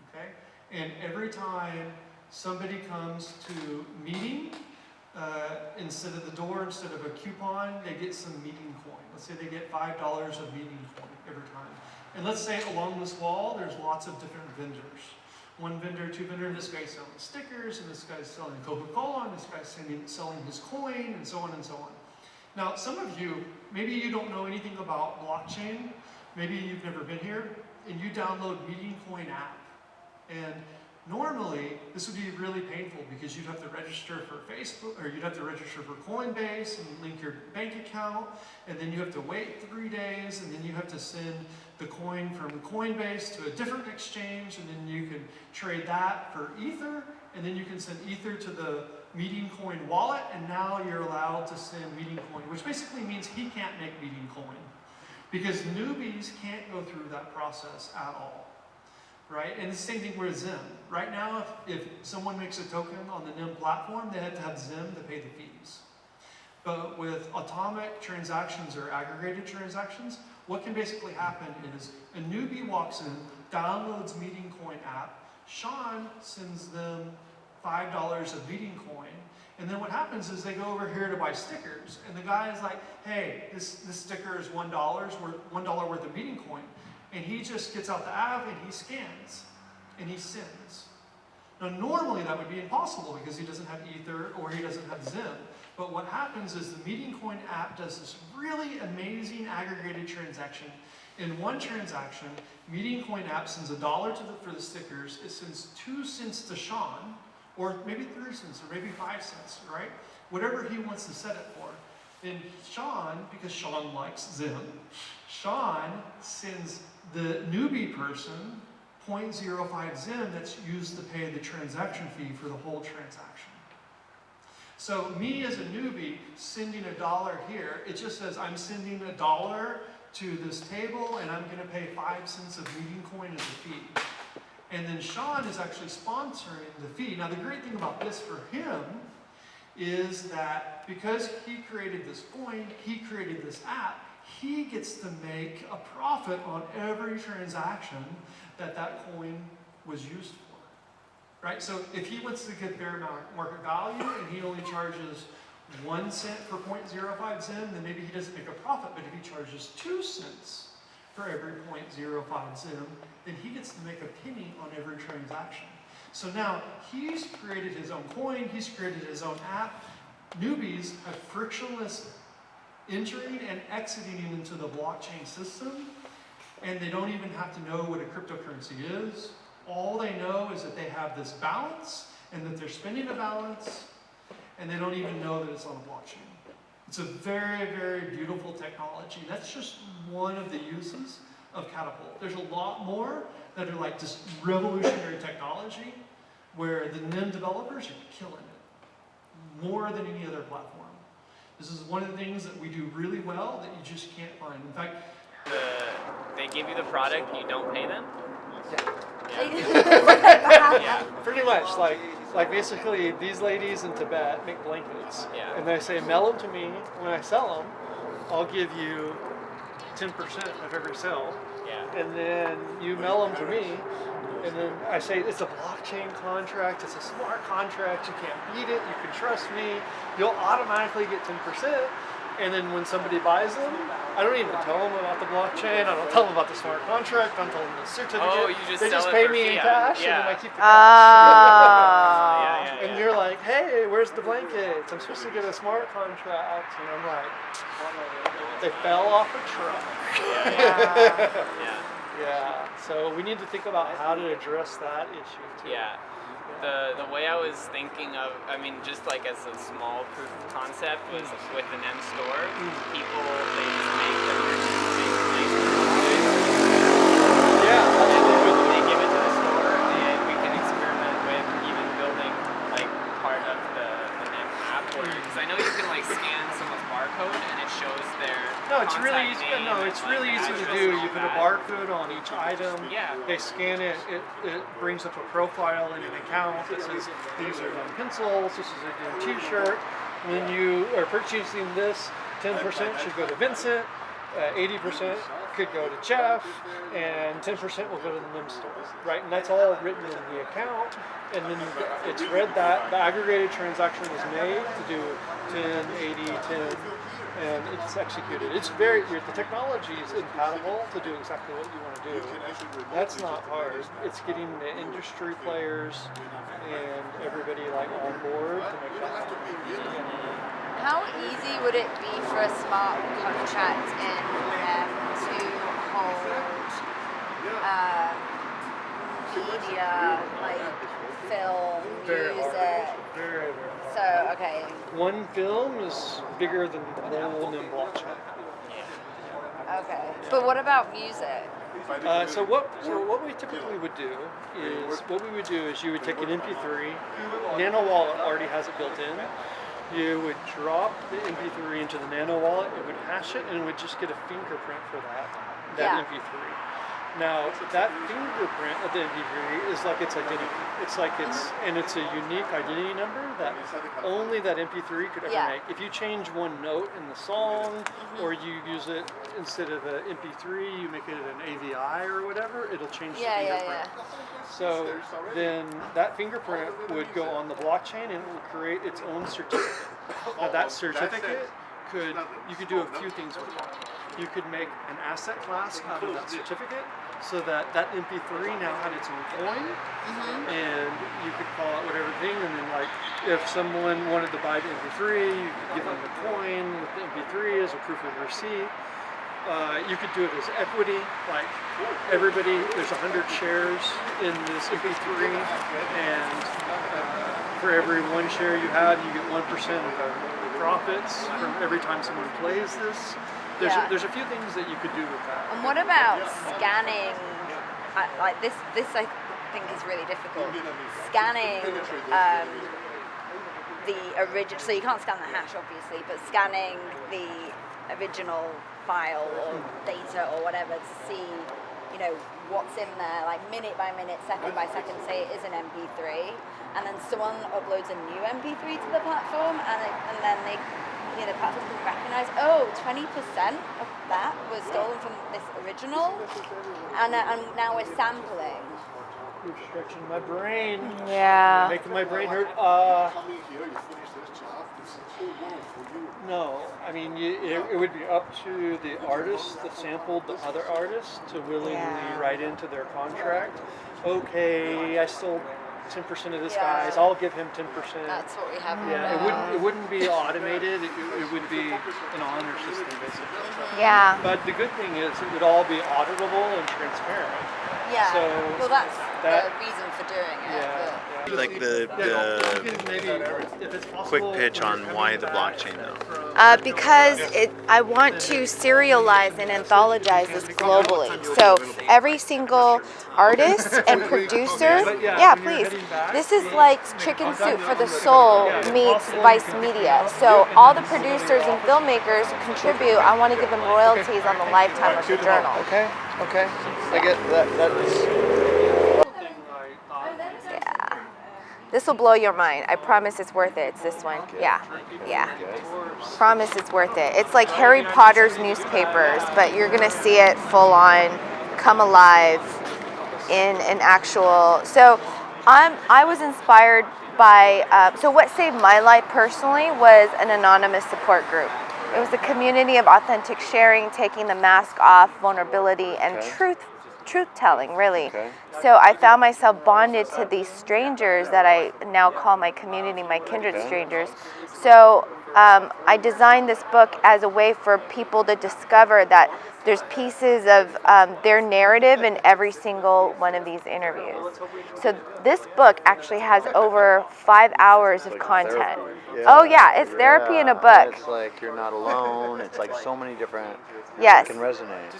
okay? And every time somebody comes to meeting, instead of the door, instead of a coupon, they get some meeting coin. Let's say they get $5 of meeting coin every time. And let's say along this wall, there's lots of different vendors. One vendor, two vendors, this guy's selling stickers, and this guy's selling Coca-Cola, and this guy's selling his coin, and so on and so on. Now, some of you, maybe you don't know anything about blockchain, maybe you've never been here, and you download Meeting Coin app. And normally, this would be really painful because you'd have to register for Facebook, or you'd have to register for Coinbase and link your bank account, and then you have to wait 3 days, and then you have to send the coin from Coinbase to a different exchange, and then you can trade that for Ether, and then you can send Ether to the Meeting Coin wallet, and now you're allowed to send Meeting Coin, which basically means he can't make Meeting Coin because newbies can't go through that process at all. Right? And the same thing with Zim. Right now, if someone makes a token on the NIM platform, they have to have Zim to pay the fees. But with atomic transactions or aggregated transactions, what can basically happen is a newbie walks in, downloads Meeting Coin app, Sean sends them $5 of Meeting Coin, and then what happens is they go over here to buy stickers, and the guy is like, hey, this sticker is $1 worth of Meeting Coin. And he just gets out the app and he scans and he sends. Now normally that would be impossible because he doesn't have Ether or he doesn't have Zim. But what happens is the Meeting Coin app does this really amazing aggregated transaction. In one transaction, Meeting Coin app sends $1 for the stickers. It sends 2 cents to Sean, or maybe 3 cents, or maybe 5 cents, right? Whatever he wants to set it for. Then Sean, because Sean likes Zim, Sean sends the newbie person 0.05 Zim that's used to pay the transaction fee for the whole transaction. So me as a newbie sending $1 here, it just says I'm sending $1 to this table and I'm going to pay 5 cents of Meeting Coin as a fee. And then Sean is actually sponsoring the fee. Now the great thing about this for him is that because he created this coin, he created this app, he gets to make a profit on every transaction that that coin was used for, right? So if he wants to get fair market value and he only charges 1 cent for 0.05 Zim, then maybe he doesn't make a profit, but if he charges 2 cents for every 0.05 Zim, then he gets to make a penny on every transaction. So now he's created his own coin, he's created his own app. Newbies have frictionless entering and exiting into the blockchain system, and they don't even have to know what a cryptocurrency is. All they know is that they have this balance and that they're spending a balance, and they don't even know that it's on a blockchain. It's a very, very beautiful technology. That's just one of the uses of Catapult. There's a lot more that are like this revolutionary technology where the NIM developers are killing it more than any other platform. This is one of the things that we do really well that you just can't find. In fact, they give you the product, you don't pay them? Yeah, pretty much. Like basically, these ladies in Tibet make blankets, and they say, mail them to me. When I sell them, I'll give you 10% of every sale. And then you mail them to me, and then I say, it's a blockchain contract, it's a smart contract, you can't beat it, you can trust me, you'll automatically get 10%. And then when somebody buys them, I don't even tell them about the blockchain, I don't tell them about the smart contract, I don't tell them the certificate. Oh, you just they sell just it pay for me in fiat. cash, and then I keep the cash. And you're like, hey, where's the blankets? I'm supposed to get a smart contract. And I'm like, they fell off a truck. Yeah, so we need to think about how to address that issue too. Yeah. The way I was thinking of, I mean, just like as a small proof of concept was with an M store, people, they just make the and they give it to the store, and we can experiment with even building like part of the NIM app, because I know you can like scan someone's barcode and it shows their it's really easy. It's really easy to do. You put a barcode on each item. They scan it. It brings up a profile in an account that says these are NIM pencils. This is a NIM T-shirt. When you are purchasing this, 10% should go to Vincent. 80% could go to Jeff, and 10% will go to the NIM store, right? And that's all written in the account, and then it's read that the aggregated transaction was made to do 10, 80, 10, and it's executed. It's the technology is compatible to do exactly what you want to do. That's not hard. It's getting the industry players and everybody like on board to make that happen. How easy would it be for a smart contract in to hold media, like film, music? Very hard. So, okay. One film is bigger than the whole NIM blockchain. Okay. But what about music? So what we typically would do is you would take an MP3. Nano Wallet already has it built in. You would drop the MP3 into the Nano Wallet, it would hash it, and it would just get a fingerprint for that MP3. Now, that fingerprint of the MP3 is like its identity. It's a unique identity number that only that MP3 could ever make. If you change one note in the song, or you use it instead of an MP3, you make it an AVI or whatever, it'll change the fingerprint. So then that fingerprint would go on the blockchain and it would create its own certificate. Now that certificate you could do a few things with it. you could make an asset class out of that certificate, so that that MP3 now had its own coin, and you could call it whatever thing, and then like if someone wanted to buy the MP3, you could give them the coin with the MP3 as a proof of receipt. You could do it as equity, like everybody, there's 100 shares in this MP3, and for every one share you had, you get 1% of the profits from every time someone plays this. There's a few things that you could do with that. And what about scanning? Like this I think is really difficult. Scanning the original. So you can't scan the hash, obviously, but scanning the original file or data or whatever to see, you know, what's in there, like minute by minute, second by second. Say it is an MP3, and then someone uploads a new MP3 to the platform, and then they. You know, the platform can recognize, 20% of that was stolen from this original, and now we're sampling. You're stretching my brain. Yeah. You're making my brain hurt. No, I mean, it would be up to the artist that sampled the other artist to willingly write into their contract, okay, I stole 10% of this guy's, I'll give him 10%. That's what we have. Yeah, it wouldn't be automated. It would be an honor system, basically. Yeah. But the good thing is it would all be auditable and transparent. Yeah. So well, that's the reason for doing it. Yeah. Like the quick pitch on why the blockchain though? Because I want to serialize and anthologize this globally. So every single artist and producer, please. This is like Chicken Soup for the Soul meets Vice Media. So all the producers and filmmakers who contribute, I want to give them royalties on the lifetime of the journal. Okay. I get that. This will blow your mind. I promise it's worth it. It's this one. Yeah. Promise it's worth it. It's like Harry Potter's newspapers, but you're gonna see it full on, come alive in an actual. So I was inspired by. So what saved my life personally was an anonymous support group. It was a community of authentic sharing, taking the mask off, vulnerability, and truth-telling, really. So I found myself bonded to these strangers that I now call my community, my kindred strangers. So I designed this book as a way for people to discover that there's pieces of their narrative in every single one of these interviews. So this book actually has over 5 hours of content. Oh yeah, it's therapy in a book. It's like you're not alone. It's like so many different. Yes. Can resonate.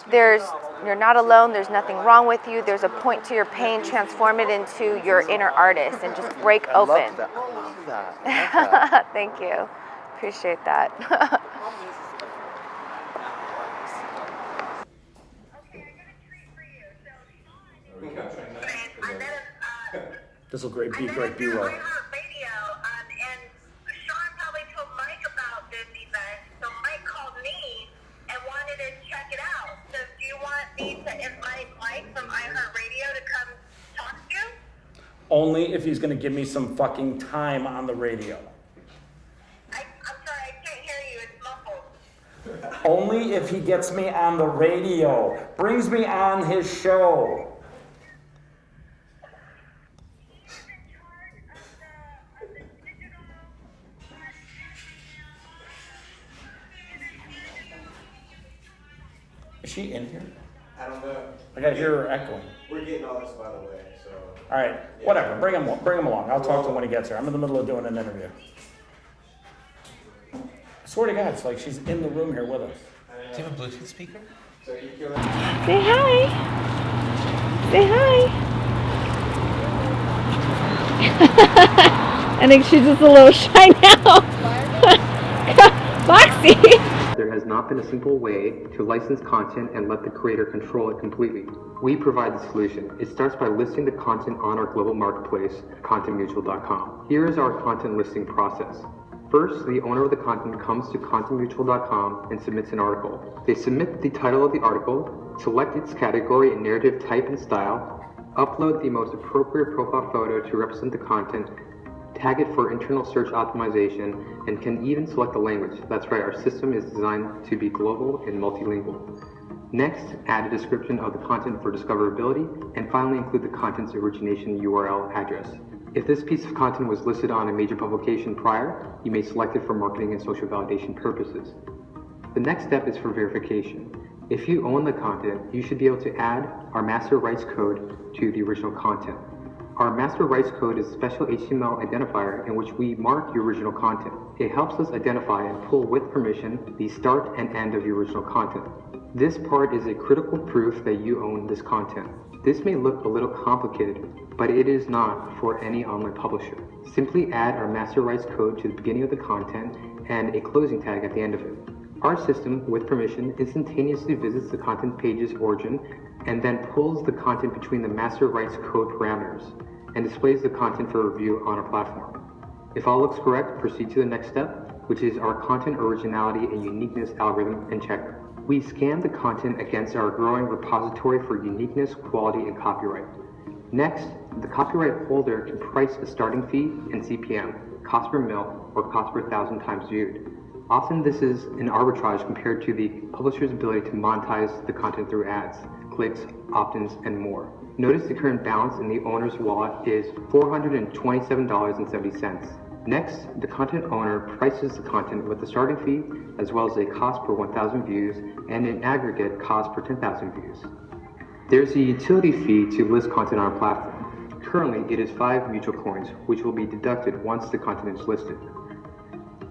You're not alone. There's nothing wrong with you. There's a point to your pain. Transform it into your inner artist and just break open. I love that. Thank you. Appreciate that. This will be great B-roll. Only if he's going to give me some fucking time on the radio. I'm sorry, I can't hear you. It's muffled. Only if he gets me on the radio. Brings me on his show. Is she in here? I don't know. I gotta hear her echoing. We're getting all this, by the way, so. All right, whatever. Bring him along. I'll talk to him when he gets here. I'm in the middle of doing an interview. I swear to God, it's like she's in the room here with us. Do you have a Bluetooth speaker? Say hi. Say hi. I think she's just a little shy now. Foxy. There has not been a simple way to license content and let the creator control it completely. We provide the solution. It starts by listing the content on our global marketplace, contentmutual.com. Here is our content listing process. First, the owner of the content comes to contentmutual.com and submits an article. They submit the title of the article, select its category and narrative type and style, upload the most appropriate profile photo to represent the content, tag it for internal search optimization, and can even select the language. That's right, our system is designed to be global and multilingual. Next, add a description of the content for discoverability, and finally include the content's origination URL address. If this piece of content was listed on a major publication prior, you may select it for marketing and social validation purposes. The next step is for verification. If you own the content, you should be able to add our master rights code to the original content. Our master rights code is a special HTML identifier in which we mark the original content. It helps us identify and pull with permission the start and end of the original content. This part is a critical proof that you own this content. This may look a little complicated, but it is not for any online publisher. Simply add our master rights code to the beginning of the content and a closing tag at the end of it. Our system, with permission, instantaneously visits the content page's origin and then pulls the content between the master rights code parameters and displays the content for review on our platform. If all looks correct, proceed to the next step, which is our content originality and uniqueness algorithm and checker. We scan the content against our growing repository for uniqueness, quality, and copyright. Next, the copyright holder can price a starting fee and CPM, cost per mil, or cost per 1,000 times viewed. Often this is an arbitrage compared to the publisher's ability to monetize the content through ads, clicks, opt-ins, and more. Notice the current balance in the owner's wallet is $427.70. Next, the content owner prices the content with a starting fee as well as a cost per 1,000 views and an aggregate cost per 10,000 views. There's a utility fee to list content on our platform. Currently, it is 5 mutual coins, which will be deducted once the content is listed.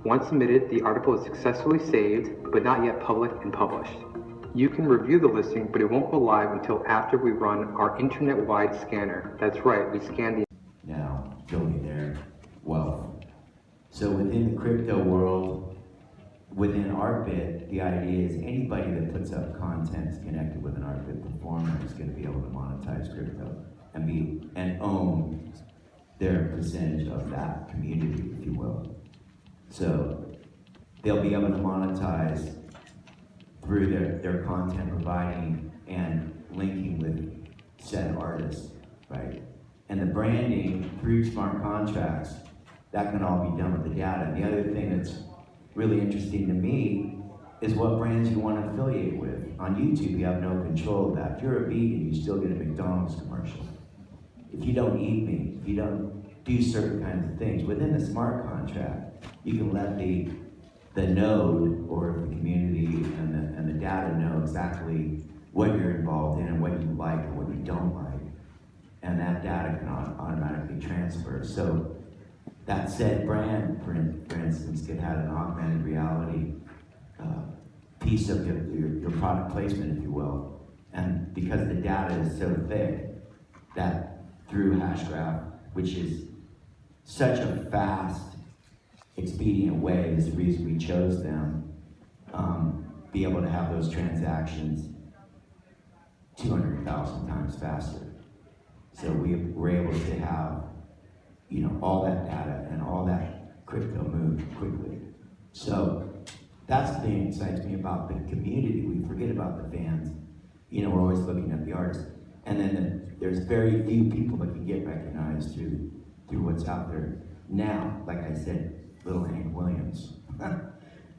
Once submitted, the article is successfully saved, but not yet public and published. You can review the listing, but it won't go live until after we run our internet-wide scanner. That's right, we scan the... Now, building their wealth. So within the crypto world, within ArtBit, the idea is anybody that puts up content connected with an ArtBit performer is going to be able to monetize crypto and own their percentage of that community, if you will. So they'll be able to monetize through their content providing and linking with said artists, right? And the branding through smart contracts, that can all be done with the data. And the other thing that's really interesting to me is what brands you want to affiliate with. On YouTube, you have no control of that. If you're a vegan, you still get a McDonald's commercial. If you don't eat meat, if you don't do certain kinds of things, within the smart contract, you can let the node or the community and the data know exactly what you're involved in and what you like and what you don't like. And that data can automatically transfer. So that said brand, for instance, could have an augmented reality piece of your product placement, if you will. And because the data is so thick, that through Hashgraph, which is such a fast, expedient way, is the reason we chose them, be able to have those transactions 200,000 times faster. So we're able to have, all that data and all that crypto move quickly. So that's the thing that excites me about the community. We forget about the fans. We're always looking at the artists. And then there's very few people that can get recognized through what's out there. Now, like I said, little Hank Williams.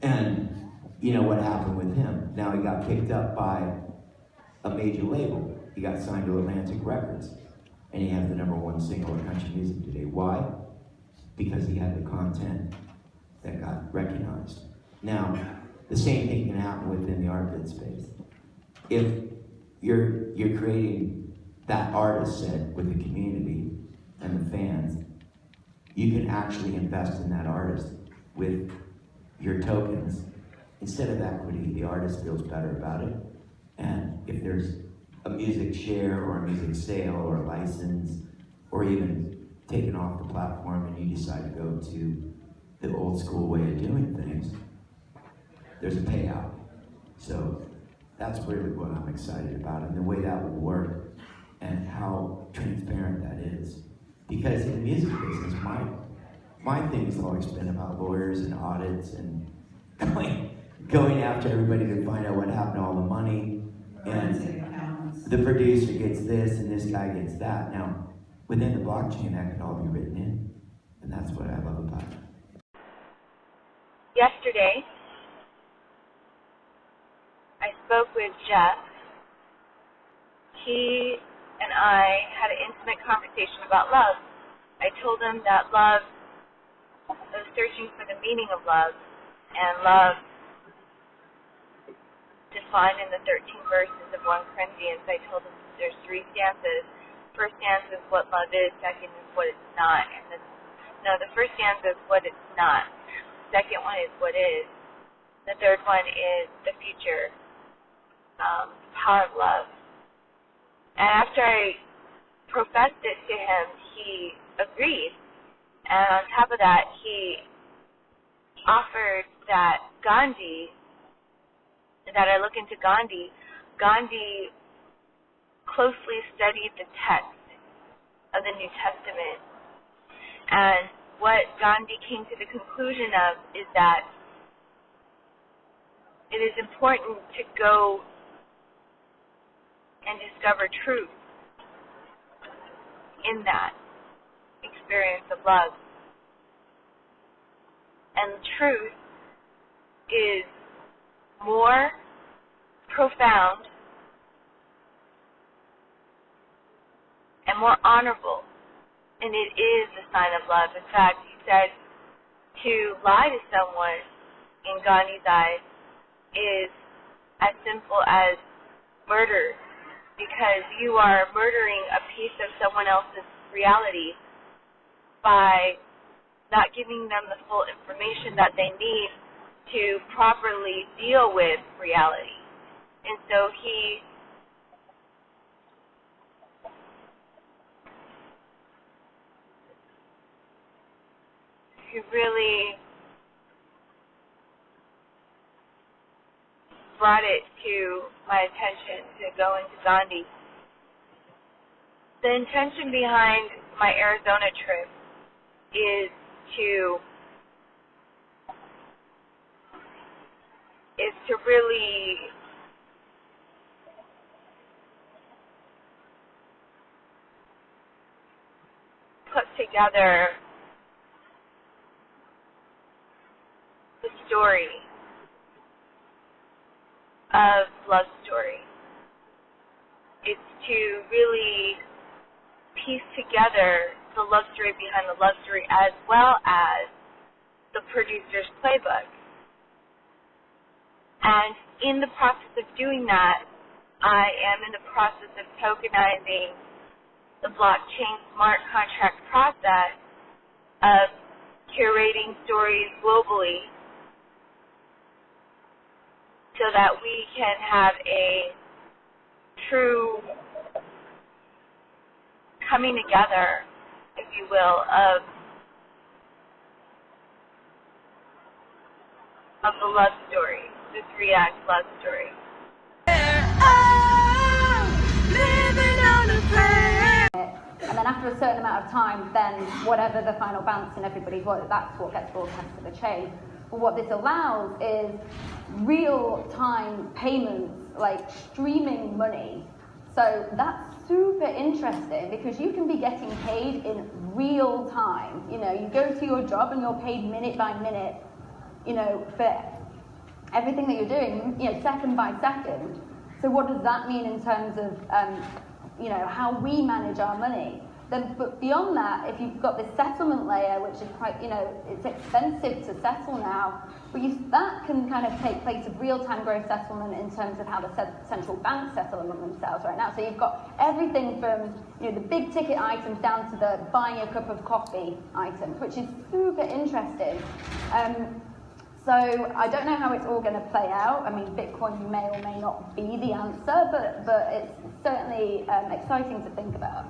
And what happened with him? Now he got picked up by a major label. He got signed to Atlantic Records. And he has the #1 single in country music today. Why? Because he had the content that got recognized. Now, the same thing can happen within the ArtBit space. If you're creating that artist set with the community and the fans, you can actually invest in that artist with your tokens. Instead of equity, the artist feels better about it. And if there's a music share or a music sale or a license, or even taken off the platform and you decide to go to the old school way of doing things, there's a payout. So that's really what I'm excited about, and the way that will work and how transparent that is. Because in the music business, my thing has always been about lawyers and audits and going after everybody to find out what happened to all the money, and the producer gets this and this guy gets that. Now, within the blockchain, that can all be written in, and that's what yesterday, I spoke with Jeff. He and I had an intimate conversation about love. I told him that love, I was searching for the meaning of love, and love defined in the 13 verses of 1 Corinthians. I told him there's 3 stanzas. First stanza is what love is, second is what it's not, and the first stanza is what it's not. Second one is what is. The third one is the future, power of love. And after I professed it to him, he agreed. And on top of that, he offered that Gandhi, that I look into Gandhi. Gandhi closely studied the text of the New Testament. And what Gandhi came to the conclusion of is that it is important to go and discover truth in that experience of love. And truth is more profound and more honorable, and it is a sign of love. In fact, he said to lie to someone in Gandhi's eyes is as simple as murder, because you are murdering a piece of someone else's reality by not giving them the full information that they need to properly deal with reality. And so he really brought it to my attention to go into Gandhi. The intention behind my Arizona trip is to really put together the story of love story. It's to really piece together the love story behind the love story as well as the producer's playbook. And in the process of doing that, I am in the process of tokenizing the blockchain smart contract process of curating stories globally so that we can have a true coming together, if you will, of the love story, the 3-act love story. And then after a certain amount of time, then whatever the final bounce in everybody's, that's what gets broadcast to the chain. But what this allows is real-time payments, like streaming money. So that's super interesting because you can be getting paid in real time. You know, you go to your job and you're paid minute by minute, you know, for everything that you're doing, you know, second by second. So what does that mean in terms of, you know, how we manage our money? Then, but beyond that, if you've got this settlement layer, which is quite, you know, it's expensive to settle now, but that can kind of take place of real-time gross settlement in terms of how the central banks settle among themselves right now. So you've got everything from, you know, the big ticket items down to the buying a cup of coffee items, which is super interesting. So I don't know how it's all going to play out. I mean, Bitcoin may or may not be the answer, but it's certainly exciting to think about.